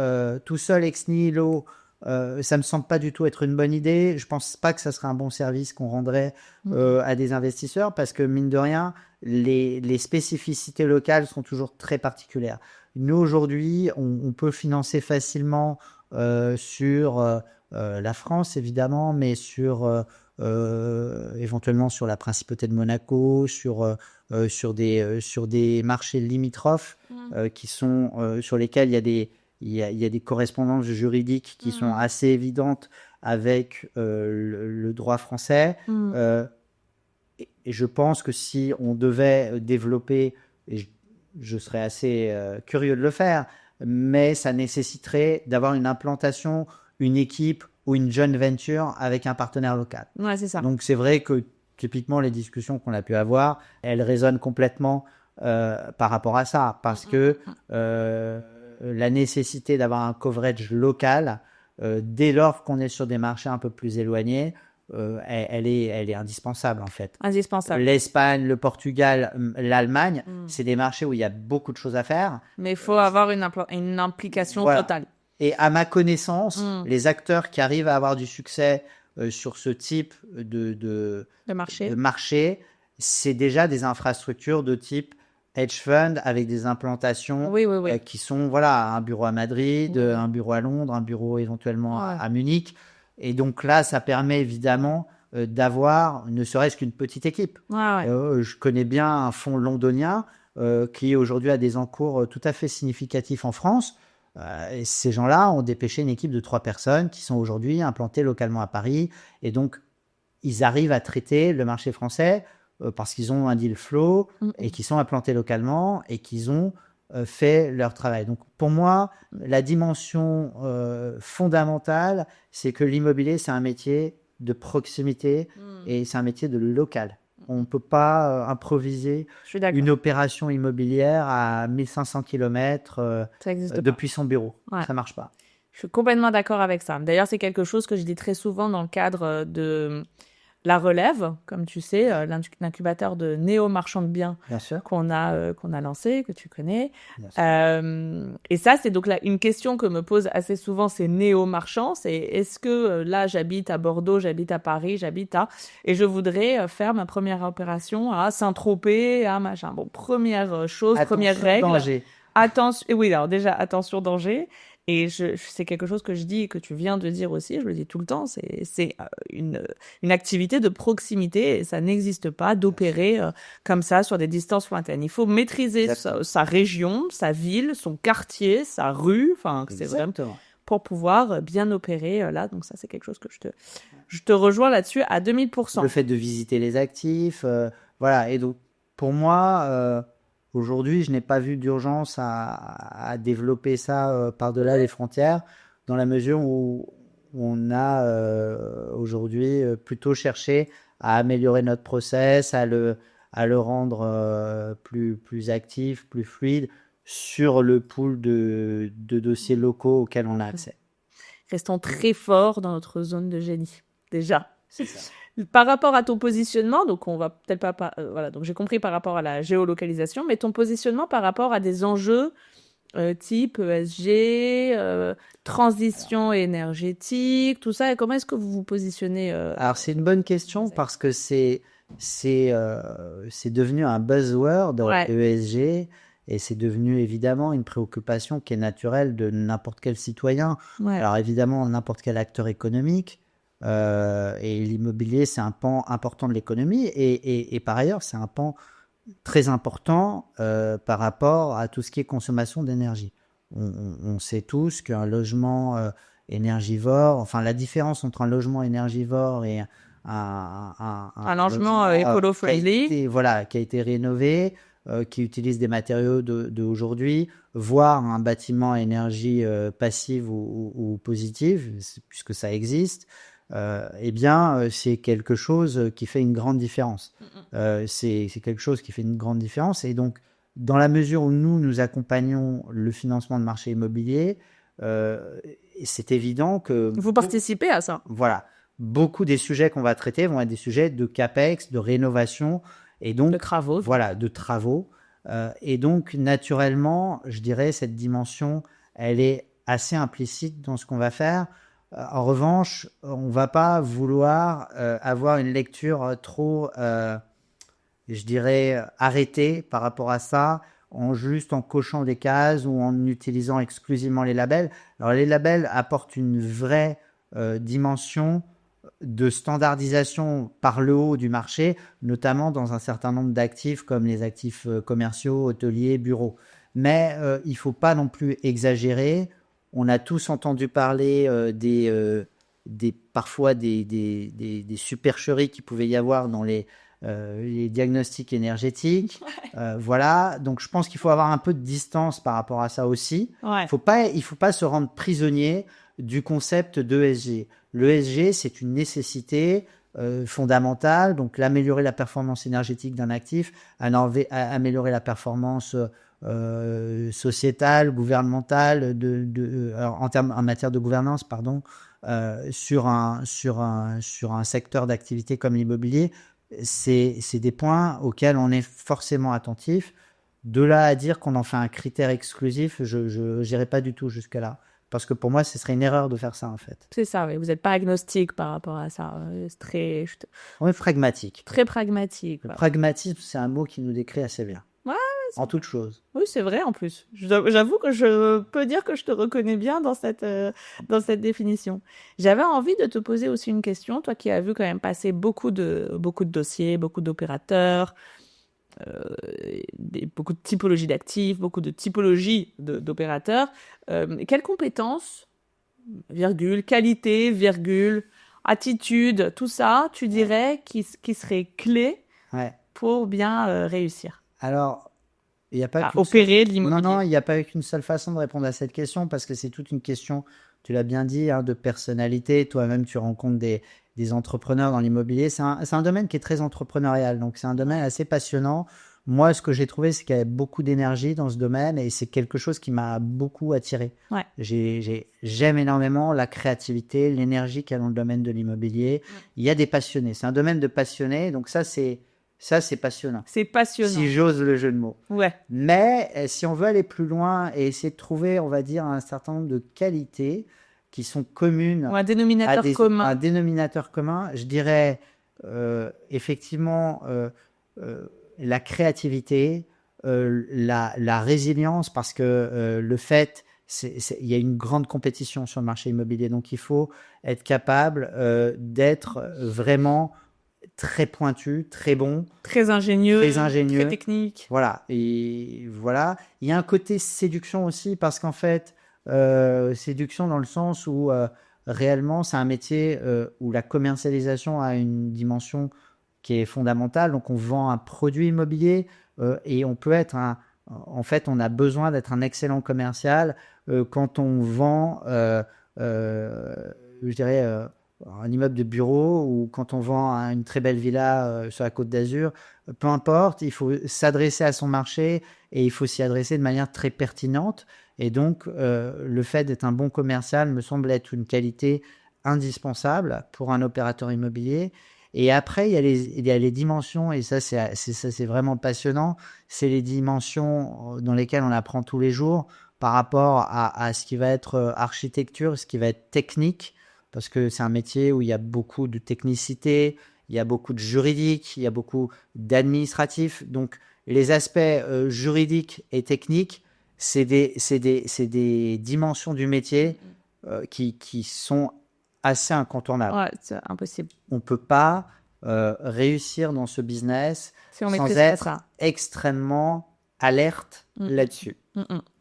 Speaker 2: tout seul ex nihilo, ça me semble pas du tout être une bonne idée. Je pense pas que ça serait un bon service qu'on rendrait à des investisseurs parce que, mine de rien, les spécificités locales sont toujours très particulières. Nous, aujourd'hui, on peut financer facilement sur la France, évidemment, mais éventuellement sur la principauté de Monaco, sur des marchés limitrophes qui sont sur lesquels il y a des correspondances juridiques qui sont assez évidentes avec le droit français. Et je pense que si on devait développer, et je serais assez curieux de le faire, mais ça nécessiterait d'avoir une implantation, une équipe ou une joint venture avec un partenaire local.
Speaker 3: Ouais, c'est ça.
Speaker 2: Donc c'est vrai que typiquement les discussions qu'on a pu avoir, elles résonnent complètement par rapport à ça, parce que la nécessité d'avoir un coverage local, dès lors qu'on est sur des marchés un peu plus éloignés, elle est indispensable en fait.
Speaker 3: Indispensable.
Speaker 2: L'Espagne, le Portugal, l'Allemagne, c'est des marchés où il y a beaucoup de choses à faire.
Speaker 3: Mais il faut avoir une implication
Speaker 2: Voilà.
Speaker 3: totale.
Speaker 2: Et à ma connaissance, les acteurs qui arrivent à avoir du succès sur ce type de marché, c'est déjà des infrastructures de type hedge fund avec des implantations qui sont un bureau à Madrid, un bureau à Londres, un bureau éventuellement à Munich. Et donc là, ça permet évidemment d'avoir ne serait-ce qu'une petite équipe. Je connais bien un fonds londonien qui aujourd'hui a des encours tout à fait significatifs en France. Et ces gens-là ont dépêché une équipe de 3 personnes qui sont aujourd'hui implantées localement à Paris. Et donc, ils arrivent à traiter le marché français parce qu'ils ont un deal flow et qu'ils sont implantés localement et qu'ils ont fait leur travail. Donc pour moi, la dimension fondamentale, c'est que l'immobilier, c'est un métier de proximité et c'est un métier de local. On ne peut pas improviser
Speaker 3: Je suis d'accord.
Speaker 2: une opération immobilière à 1500 km
Speaker 3: Ça existe pas.
Speaker 2: depuis son bureau.
Speaker 3: Ouais.
Speaker 2: Ça ne marche pas.
Speaker 3: Je suis complètement d'accord avec ça. D'ailleurs, c'est quelque chose que je dis très souvent dans le cadre de la relève, comme tu sais, l'incubateur de néo-marchands de biens
Speaker 2: Bien sûr.
Speaker 3: qu'on a lancé, que tu connais.
Speaker 2: Bien sûr.
Speaker 3: Et ça, c'est donc là une question que me posent assez souvent ces néo-marchands, c'est est-ce que là, j'habite à Bordeaux, j'habite à Paris, et je voudrais faire ma première opération à Saint-Tropez, à machin. Bon, première chose, première règle.
Speaker 2: Danger.
Speaker 3: Attention, oui, alors déjà, attention, danger. Et c'est quelque chose que je dis et que tu viens de dire aussi, je le dis tout le temps, c'est une activité de proximité et ça n'existe pas d'opérer comme ça sur des distances lointaines. Il faut maîtriser sa région, sa ville, son quartier, sa rue, enfin, c'est vraiment pour pouvoir bien opérer là. Donc ça, c'est quelque chose que je te rejoins là-dessus à 2000%.
Speaker 2: Le fait de visiter les actifs, voilà. Et donc, pour moi, aujourd'hui, je n'ai pas vu d'urgence à développer ça par-delà les frontières, dans la mesure où on a aujourd'hui plutôt cherché à améliorer notre process, à le rendre plus actif, plus fluide sur le pool de dossiers locaux auxquels on a accès.
Speaker 3: Restons très forts dans notre zone de génie, déjà.
Speaker 2: C'est ça.
Speaker 3: Par rapport à ton positionnement, donc on va peut-être pas voilà, donc j'ai compris par rapport à la géolocalisation, mais ton positionnement par rapport à des enjeux type ESG, transition énergétique, tout ça, et comment est-ce que vous vous positionnez
Speaker 2: Alors c'est une bonne question parce que c'est devenu un buzzword ESG et c'est devenu évidemment une préoccupation qui est naturelle de n'importe quel citoyen.
Speaker 3: Ouais.
Speaker 2: Alors évidemment n'importe quel acteur économique. Et l'immobilier, c'est un pan important de l'économie et par ailleurs, c'est un pan très important par rapport à tout ce qui est consommation d'énergie. On sait tous qu'un logement énergivore, enfin la différence entre un logement énergivore et un
Speaker 3: logement écolo-friendly,
Speaker 2: qui a été rénové, qui utilise des matériaux d'aujourd'hui, voire un bâtiment à énergie passive ou positive, puisque ça existe. Eh bien, c'est quelque chose qui fait une grande différence. C'est quelque chose qui fait une grande différence. Et donc, dans la mesure où nous accompagnons le financement de marché immobilier, c'est évident que...
Speaker 3: Vous participez à ça.
Speaker 2: Voilà. Beaucoup des sujets qu'on va traiter vont être des sujets de CAPEX, de rénovation, et donc...
Speaker 3: De travaux.
Speaker 2: Voilà, de travaux. Et donc, naturellement, je dirais, cette dimension, elle est assez implicite dans ce qu'on va faire. En revanche, on ne va pas vouloir avoir une lecture trop, je dirais, arrêtée par rapport à ça, juste en cochant des cases ou en utilisant exclusivement les labels. Alors les labels apportent une vraie dimension de standardisation par le haut du marché, notamment dans un certain nombre d'actifs comme les actifs commerciaux, hôteliers, bureaux. Mais il ne faut pas non plus exagérer. On a tous entendu parler parfois des supercheries qu'il pouvait y avoir dans les diagnostics énergétiques. Voilà, donc je pense qu'il faut avoir un peu de distance par rapport à ça aussi.
Speaker 3: Ouais.
Speaker 2: Il faut pas se rendre prisonnier du concept d'ESG. L'ESG, c'est une nécessité fondamentale, donc améliorer la performance énergétique d'un actif, améliorer la performance sociétale, gouvernementale, en matière de gouvernance, pardon, sur un secteur d'activité comme l'immobilier, c'est des points auxquels on est forcément attentif. De là à dire qu'on en fait un critère exclusif, je n'irai pas du tout jusque-là. Parce que pour moi, ce serait une erreur de faire ça, en fait.
Speaker 3: C'est ça, oui. Vous n'êtes pas agnostique par rapport à ça. C'est
Speaker 2: On est pragmatique.
Speaker 3: Très pragmatique.
Speaker 2: Le pragmatisme, c'est un mot qui nous décrit assez bien.
Speaker 3: Ouais,
Speaker 2: en toute chose.
Speaker 3: Oui, c'est vrai en plus. J'avoue que je peux dire que je te reconnais bien dans cette définition. J'avais envie de te poser aussi une question, toi qui as vu quand même passer beaucoup de dossiers, beaucoup d'opérateurs, beaucoup de typologies d'actifs, beaucoup de typologies d'opérateurs. Quelles compétences, virgule, qualité, virgule, attitude, tout ça, tu dirais qui serait clé pour bien réussir?
Speaker 2: Alors, Il y a pas
Speaker 3: à
Speaker 2: qu'une
Speaker 3: opérer de
Speaker 2: Non,
Speaker 3: l'immobilier?
Speaker 2: non, il n'y a pas qu'une seule façon de répondre à cette question parce que c'est toute une question, tu l'as bien dit, hein, de personnalité. Toi-même, tu rencontres des entrepreneurs dans l'immobilier. C'est un domaine qui est très entrepreneurial, donc c'est un domaine assez passionnant. Moi, ce que j'ai trouvé, c'est qu'il y avait beaucoup d'énergie dans ce domaine et c'est quelque chose qui m'a beaucoup attiré.
Speaker 3: Ouais.
Speaker 2: J'aime énormément la créativité, l'énergie qu'il y a dans le domaine de l'immobilier. Il y a des passionnés. C'est un domaine de passionnés, donc ça, c'est passionnant.
Speaker 3: C'est passionnant.
Speaker 2: Si j'ose le jeu de mots.
Speaker 3: Ouais.
Speaker 2: Mais si on veut aller plus loin et essayer de trouver, on va dire, un certain nombre de qualités qui sont communes
Speaker 3: Ou un dénominateur commun.
Speaker 2: un dénominateur commun, je dirais effectivement la créativité, la résilience, parce que le fait, il y a une grande compétition sur le marché immobilier, donc il faut être capable d'être vraiment très pointu, très bon,
Speaker 3: Très ingénieux, très technique.
Speaker 2: Voilà. Et voilà. Il y a un côté séduction aussi parce qu'en fait, séduction dans le sens où réellement c'est un métier où la commercialisation a une dimension qui est fondamentale. Donc on vend un produit immobilier et on peut être en fait, on a besoin d'être un excellent commercial quand on vend, je dirais, un immeuble de bureau ou quand on vend une très belle villa sur la Côte d'Azur, peu importe, il faut s'adresser à son marché et il faut s'y adresser de manière très pertinente. Et donc, le fait d'être un bon commercial me semble être une qualité indispensable pour un opérateur immobilier. Et après, il y a les dimensions, et ça, c'est vraiment passionnant. C'est les dimensions dans lesquelles on apprend tous les jours par rapport à ce qui va être architecture, ce qui va être technique, parce que c'est un métier où il y a beaucoup de technicité, il y a beaucoup de juridique, il y a beaucoup d'administratif. Donc, les aspects juridiques et techniques, c'est des dimensions du métier qui sont assez incontournables.
Speaker 3: Ouais, c'est impossible.
Speaker 2: On ne peut pas réussir dans ce business
Speaker 3: Si on
Speaker 2: sans
Speaker 3: maîtrise pas
Speaker 2: être
Speaker 3: ça.
Speaker 2: extrêmement alerte là-dessus.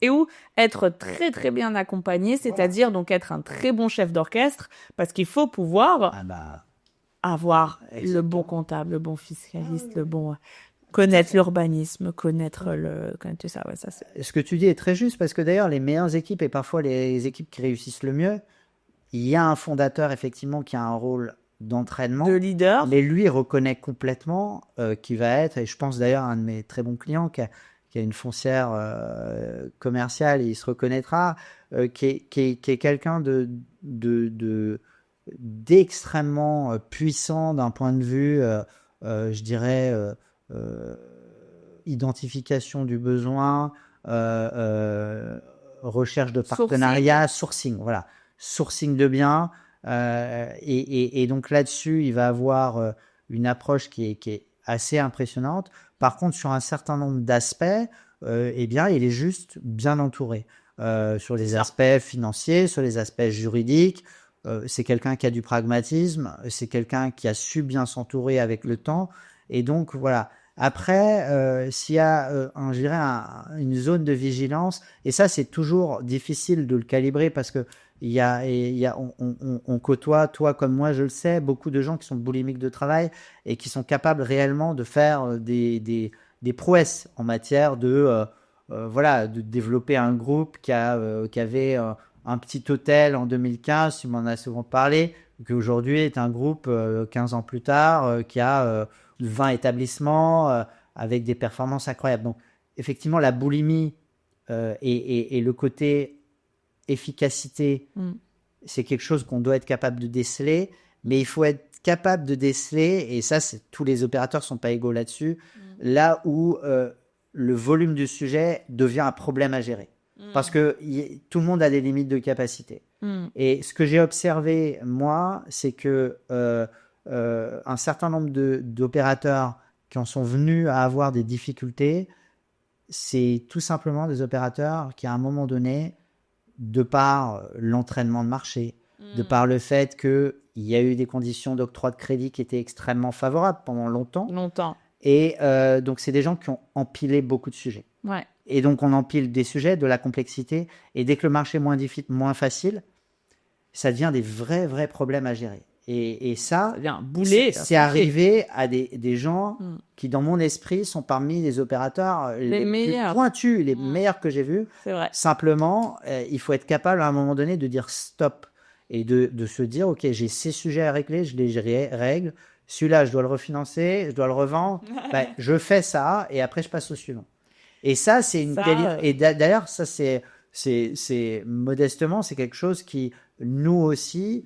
Speaker 3: Et où être très très bien accompagné, c'est-à-dire donc être un très bon chef d'orchestre, parce qu'il faut pouvoir avoir le bon comptable, le bon fiscaliste, le bon connaître l'urbanisme, connaître tout ça. Ouais, ça c'est...
Speaker 2: Ce que tu dis est très juste parce que d'ailleurs les meilleures équipes et parfois les équipes qui réussissent le mieux, il y a un fondateur effectivement qui a un rôle d'entraînement,
Speaker 3: de leader,
Speaker 2: mais lui reconnaît complètement qui va être, et je pense d'ailleurs à un de mes très bons clients qui a une foncière commerciale, et il se reconnaîtra, qui est quelqu'un d'extrêmement puissant d'un point de vue, je dirais, identification du besoin, recherche de partenariat, sourcing, voilà, sourcing de biens, et donc là-dessus, il va avoir une approche qui est assez impressionnante. Par contre, sur un certain nombre d'aspects, eh bien, il est juste bien entouré. Sur les aspects financiers, sur les aspects juridiques, c'est quelqu'un qui a du pragmatisme, c'est quelqu'un qui a su bien s'entourer avec le temps. Et donc, voilà. Après, s'il y a, je dirais, une zone de vigilance, et ça, c'est toujours difficile de le calibrer parce que on côtoie, toi comme moi, je le sais, beaucoup de gens qui sont boulimiques de travail et qui sont capables réellement de faire des prouesses en matière de développer un groupe qui avait un petit hôtel en 2015, tu m'en as souvent parlé, qui aujourd'hui est un groupe 15 ans plus tard qui a 20 établissements avec des performances incroyables. Donc, effectivement, la boulimie et le côté efficacité, c'est quelque chose qu'on doit être capable de déceler, mais il faut être capable de déceler, et ça, tous les opérateurs ne sont pas égaux là-dessus, là où le volume du sujet devient un problème à gérer. Parce que tout le monde a des limites de capacité. Et ce que j'ai observé, moi, c'est que un certain nombre d'opérateurs qui en sont venus à avoir des difficultés, c'est tout simplement des opérateurs qui, à un moment donné, de par l'entraînement de marché, de par le fait qu'il y a eu des conditions d'octroi de crédit qui étaient extrêmement favorables pendant longtemps. Et donc, c'est des gens qui ont empilé beaucoup de sujets.
Speaker 3: Ouais.
Speaker 2: Et donc, on empile des sujets, de la complexité. Et dès que le marché est moins facile, ça devient des vrais problèmes à gérer. Et ça,
Speaker 3: Il y a un boulet.
Speaker 2: c'est arrivé à des gens qui, dans mon esprit, sont parmi les opérateurs les plus
Speaker 3: meilleurs.
Speaker 2: pointus, les meilleurs que j'ai vus.
Speaker 3: C'est vrai.
Speaker 2: Simplement, il faut être capable à un moment donné de dire stop et de se dire, OK, j'ai ces sujets à régler, je les règle. Celui-là, je dois le refinancer, je dois le revendre. Ben, je fais ça et après, je passe au suivant. Et ça, c'est une qualité. Et d'ailleurs, ça, c'est modestement, c'est quelque chose qui, nous aussi,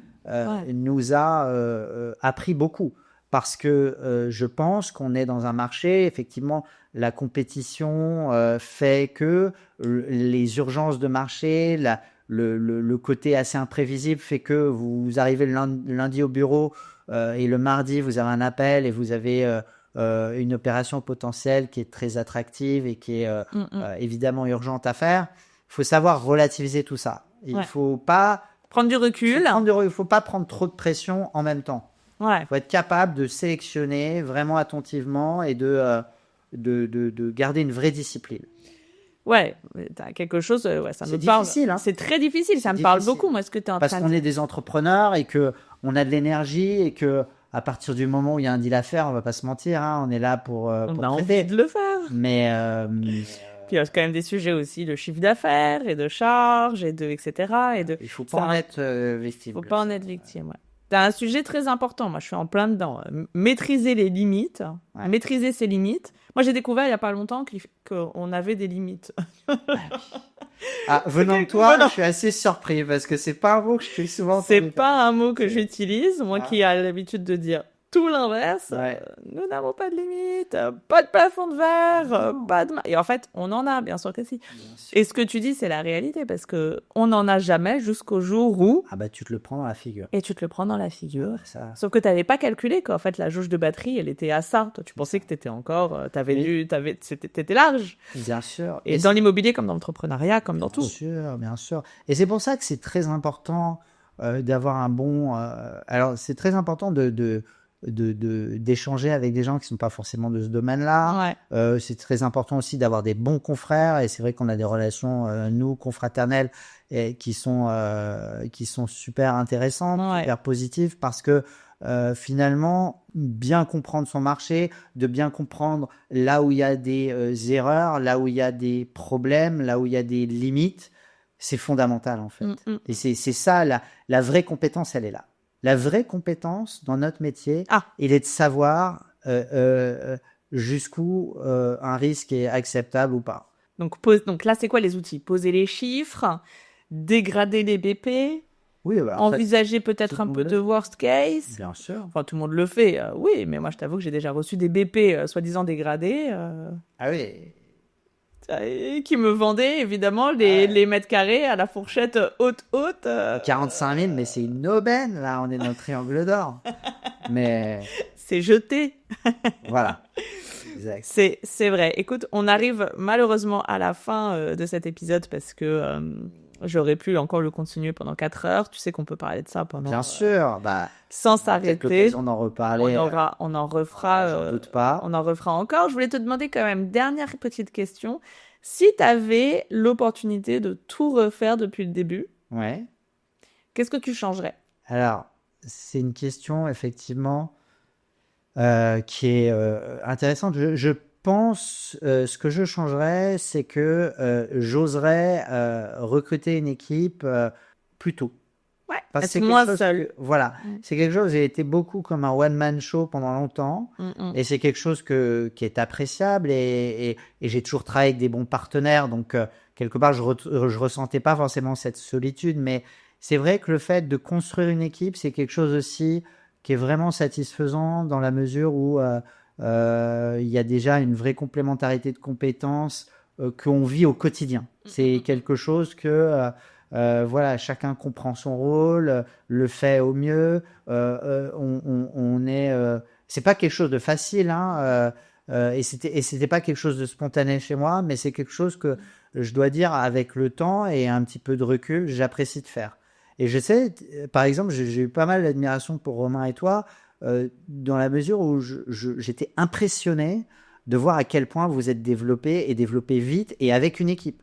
Speaker 2: nous a appris beaucoup. Parce que je pense qu'on est dans un marché, effectivement, la compétition fait que les urgences de marché, le côté assez imprévisible fait que vous arrivez le lundi au bureau et le mardi, vous avez un appel et vous avez une opération potentielle qui est très attractive et qui est évidemment urgente à faire. Il faut savoir relativiser tout ça. Il faut pas
Speaker 3: prendre du recul.
Speaker 2: Il ne faut pas prendre trop de pression en même temps.
Speaker 3: Ouais.
Speaker 2: Il faut être capable de sélectionner vraiment attentivement et de garder une vraie discipline.
Speaker 3: Ouais, t'as quelque chose, ça me parle.
Speaker 2: C'est difficile, hein.
Speaker 3: C'est très difficile, ça me parle beaucoup, moi, ce que tu es en train de dire.
Speaker 2: Parce qu'on est des entrepreneurs et qu'on a de l'énergie et que à partir du moment où il y a un deal à faire, on va pas se mentir, hein, on est là pour
Speaker 3: on a
Speaker 2: traiter.
Speaker 3: envie de le faire.
Speaker 2: Mais
Speaker 3: puis il y a quand même des sujets aussi de chiffre d'affaires et de charges et de etc.
Speaker 2: Il faut pas en être victime.
Speaker 3: Faut pas en être victime, ouais. T'as un sujet très important, moi je suis en plein dedans. Maîtriser les limites, maîtriser ses limites. Moi j'ai découvert il y a pas longtemps qu'on avait des limites.
Speaker 2: Venant de toi, je suis assez surpris parce que c'est pas un mot que je suis souvent.
Speaker 3: C'est pas un mot que j'utilise, moi qui ai l'habitude de dire tout l'inverse. Nous n'avons pas de limite, pas de plafond de verre, pas de... Et en fait, on en a, bien sûr que si. Et ce que tu dis, c'est la réalité, parce que on n'en a jamais jusqu'au jour où...
Speaker 2: Ah bah tu te le prends dans la figure.
Speaker 3: Et tu te le prends dans la figure.
Speaker 2: Ça...
Speaker 3: Sauf que tu n'avais pas calculé qu'en fait, la jauge de batterie, elle était à ça. Toi, tu pensais que tu étais encore... T'étais large.
Speaker 2: Bien sûr.
Speaker 3: Et dans l'immobilier, comme dans l'entrepreneuriat, comme dans tout.
Speaker 2: Bien sûr, bien sûr. Et c'est pour ça que c'est très important d'avoir un bon... Alors, c'est très important d'échanger avec des gens qui sont pas forcément de ce domaine-là.
Speaker 3: Ouais.
Speaker 2: C'est très important aussi d'avoir des bons confrères et c'est vrai qu'on a des relations nous confraternelles qui sont super intéressantes, super positives parce que finalement bien comprendre son marché, de bien comprendre là où il y a des erreurs, là où il y a des problèmes, là où il y a des limites, c'est fondamental en fait. Et c'est ça la vraie compétence, elle est là. La vraie compétence dans notre métier, il est de savoir jusqu'où un risque est acceptable ou pas.
Speaker 3: Donc là, c'est quoi les outils? Poser les chiffres, dégrader les BP, envisager peut-être un peu de worst case.
Speaker 2: Bien sûr.
Speaker 3: Enfin, tout le monde le fait, oui, mais moi, je t'avoue que j'ai déjà reçu des BP soi-disant dégradés.
Speaker 2: Ah oui.
Speaker 3: Qui me vendaient évidemment les mètres carrés à la fourchette haute.
Speaker 2: 45 000, mais c'est une aubaine, là, on est dans le triangle d'or. Mais...
Speaker 3: C'est jeté.
Speaker 2: Voilà. Exact.
Speaker 3: C'est vrai. Écoute, on arrive malheureusement à la fin de cet épisode parce que j'aurais pu encore le continuer pendant 4 heures. Tu sais qu'on peut parler de ça pendant...
Speaker 2: Bien sûr.
Speaker 3: Sans s'arrêter.
Speaker 2: On en reparler.
Speaker 3: On en refera.
Speaker 2: J'en doute pas.
Speaker 3: On en refera encore. Je voulais te demander quand même, dernière petite question. Si tu avais l'opportunité de tout refaire depuis le début, qu'est-ce que tu changerais?
Speaker 2: Alors, c'est une question effectivement qui est intéressante. Je pense, ce que je changerais, c'est que j'oserais recruter une équipe plus tôt.
Speaker 3: Ouais, être moins seul.
Speaker 2: Voilà, c'est quelque chose, j'ai été beaucoup comme un one-man show pendant longtemps, et c'est quelque chose qui est appréciable, et j'ai toujours travaillé avec des bons partenaires, donc quelque part, je ressentais pas forcément cette solitude, mais c'est vrai que le fait de construire une équipe, c'est quelque chose aussi qui est vraiment satisfaisant dans la mesure où il y a déjà une vraie complémentarité de compétences qu'on vit au quotidien. C'est quelque chose que... voilà, chacun comprend son rôle, le fait au mieux. C'est pas quelque chose de facile, hein, et c'était pas quelque chose de spontané chez moi, mais c'est quelque chose que je dois dire avec le temps et un petit peu de recul, j'apprécie de faire. Et je sais, par exemple, j'ai eu pas mal d'admiration pour Romain et toi, dans la mesure où j'étais impressionné de voir à quel point vous êtes développé vite et avec une équipe.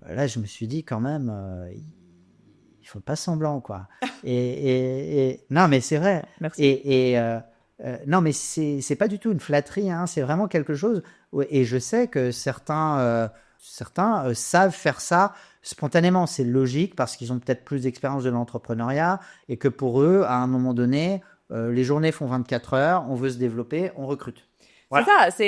Speaker 2: Là, je me suis dit quand même, il faut pas semblant, quoi. Et non, mais c'est vrai.
Speaker 3: Merci.
Speaker 2: Non, mais c'est pas du tout une flatterie, hein. C'est vraiment quelque chose. Et je sais que certains savent faire ça spontanément. C'est logique parce qu'ils ont peut-être plus d'expérience de l'entrepreneuriat et que pour eux, à un moment donné, les journées font 24 heures, on veut se développer, on recrute. Voilà.
Speaker 3: C'est ça,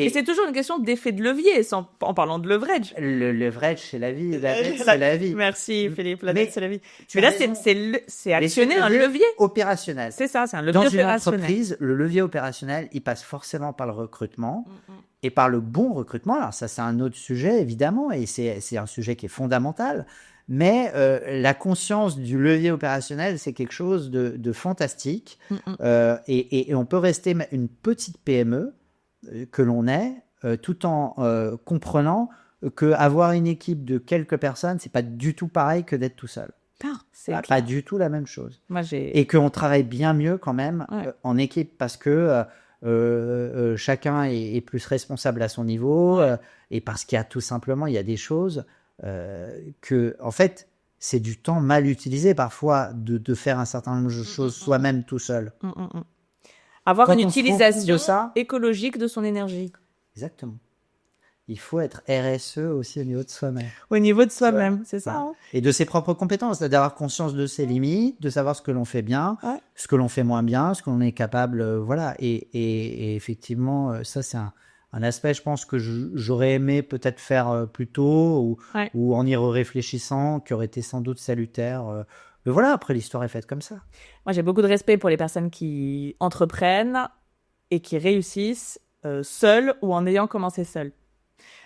Speaker 3: et c'est toujours une question d'effet de levier, en parlant de leverage.
Speaker 2: Le leverage, c'est la vie. La dette, c'est la vie.
Speaker 3: Merci Philippe, la
Speaker 2: Mais
Speaker 3: dette, c'est la vie.
Speaker 2: tu
Speaker 3: Mais
Speaker 2: as
Speaker 3: là,
Speaker 2: raison.
Speaker 3: c'est actionner un levier.
Speaker 2: Opérationnel.
Speaker 3: C'est ça, c'est un levier
Speaker 2: Dans une
Speaker 3: opérationnel.
Speaker 2: entreprise, le levier opérationnel, il passe forcément par le recrutement et par le bon recrutement. Alors ça, c'est un autre sujet, évidemment, et c'est un sujet qui est fondamental. Mais la conscience du levier opérationnel, c'est quelque chose de fantastique. Et on peut rester une petite PME que l'on est, tout en comprenant qu'avoir une équipe de quelques personnes, c'est pas du tout pareil que d'être tout seul.
Speaker 3: C'est
Speaker 2: Pas du tout la même chose.
Speaker 3: Moi, j'ai...
Speaker 2: Et qu'on travaille bien mieux quand même
Speaker 3: Ouais.
Speaker 2: en équipe parce que chacun est plus responsable à son niveau et parce qu'il y a tout simplement, il y a des choses que, en fait, c'est du temps mal utilisé parfois de faire un certain nombre de choses soi-même tout seul.
Speaker 3: Avoir
Speaker 2: Quand
Speaker 3: une
Speaker 2: on se rend compte
Speaker 3: utilisation
Speaker 2: de ça,
Speaker 3: écologique de son énergie.
Speaker 2: exactement. Il faut être RSE aussi au niveau de soi-même.
Speaker 3: Au niveau de soi-même, c'est ça.
Speaker 2: Voilà.
Speaker 3: Hein.
Speaker 2: Et de ses propres compétences, d'avoir conscience de ses limites, de savoir ce que l'on fait bien,
Speaker 3: Ouais.
Speaker 2: ce que l'on fait moins bien, ce qu'on est capable, voilà. Et effectivement, ça c'est un aspect, je pense que j'aurais aimé peut-être faire plus tôt
Speaker 3: Ouais.
Speaker 2: ou en y réfléchissant, qui aurait été sans doute salutaire. Mais voilà, après l'histoire est faite comme ça.
Speaker 3: Moi, j'ai beaucoup de respect pour les personnes qui entreprennent et qui réussissent seules ou en ayant commencé seules.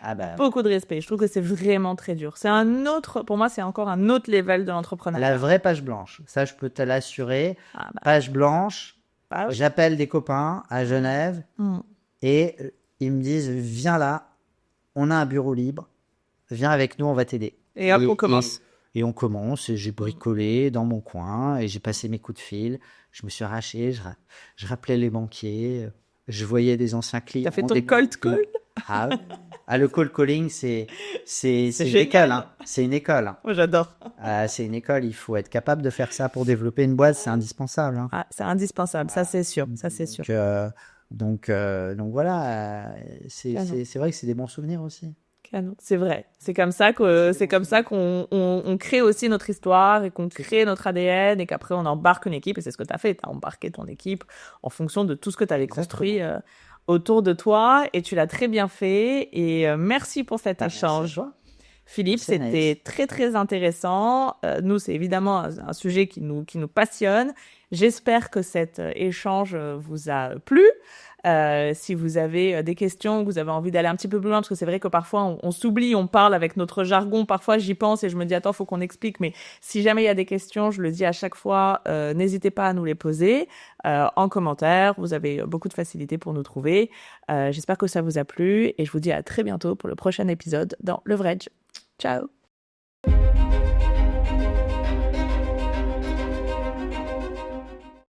Speaker 2: Ah bah,
Speaker 3: Beaucoup de respect. Je trouve que c'est vraiment très dur. C'est un autre, pour moi, c'est encore un autre level de l'entrepreneuriat.
Speaker 2: la vraie page blanche, ça je peux te l'assurer.
Speaker 3: Ah bah,
Speaker 2: Page blanche,
Speaker 3: bah oui.
Speaker 2: j'appelle des copains à Genève. Et ils me disent, viens là, on a un bureau libre, viens avec nous, on va t'aider.
Speaker 3: Et hop, on commence.
Speaker 2: Et on commence, et j'ai bricolé dans mon coin, et j'ai passé mes coups de fil, je me suis arraché, je rappelais les banquiers, je voyais des anciens clients.
Speaker 3: T'as fait ton
Speaker 2: des
Speaker 3: cold
Speaker 2: clients.
Speaker 3: call?
Speaker 2: Le cold calling, c'est une
Speaker 3: génial.
Speaker 2: école. Hein. C'est une école. Hein.
Speaker 3: Moi, j'adore.
Speaker 2: C'est une école, il faut être capable de faire ça pour développer une boîte, c'est indispensable. Hein.
Speaker 3: Ah, c'est indispensable, ça c'est sûr, ça c'est sûr.
Speaker 2: Donc voilà, c'est vrai que c'est des bons souvenirs aussi.
Speaker 3: Canon. C'est vrai. C'est comme ça qu'on crée aussi notre histoire et qu'on crée notre ADN et qu'après on embarque une équipe et c'est ce que tu as fait. Tu as embarqué ton équipe en fonction de tout ce que tu avais construit autour de toi et tu l'as très bien fait et merci pour cet échange. Philippe, c'était très très intéressant. Nous, c'est évidemment un sujet qui nous passionne. J'espère que cet échange vous a plu. Si vous avez des questions, que vous avez envie d'aller un petit peu plus loin, parce que c'est vrai que parfois on s'oublie, on parle avec notre jargon, parfois j'y pense et je me dis attends, faut qu'on explique, mais si jamais il y a des questions, je le dis à chaque fois, n'hésitez pas à nous les poser en commentaire, vous avez beaucoup de facilité pour nous trouver. J'espère que ça vous a plu et je vous dis à très bientôt pour le prochain épisode dans Leverage. Ciao.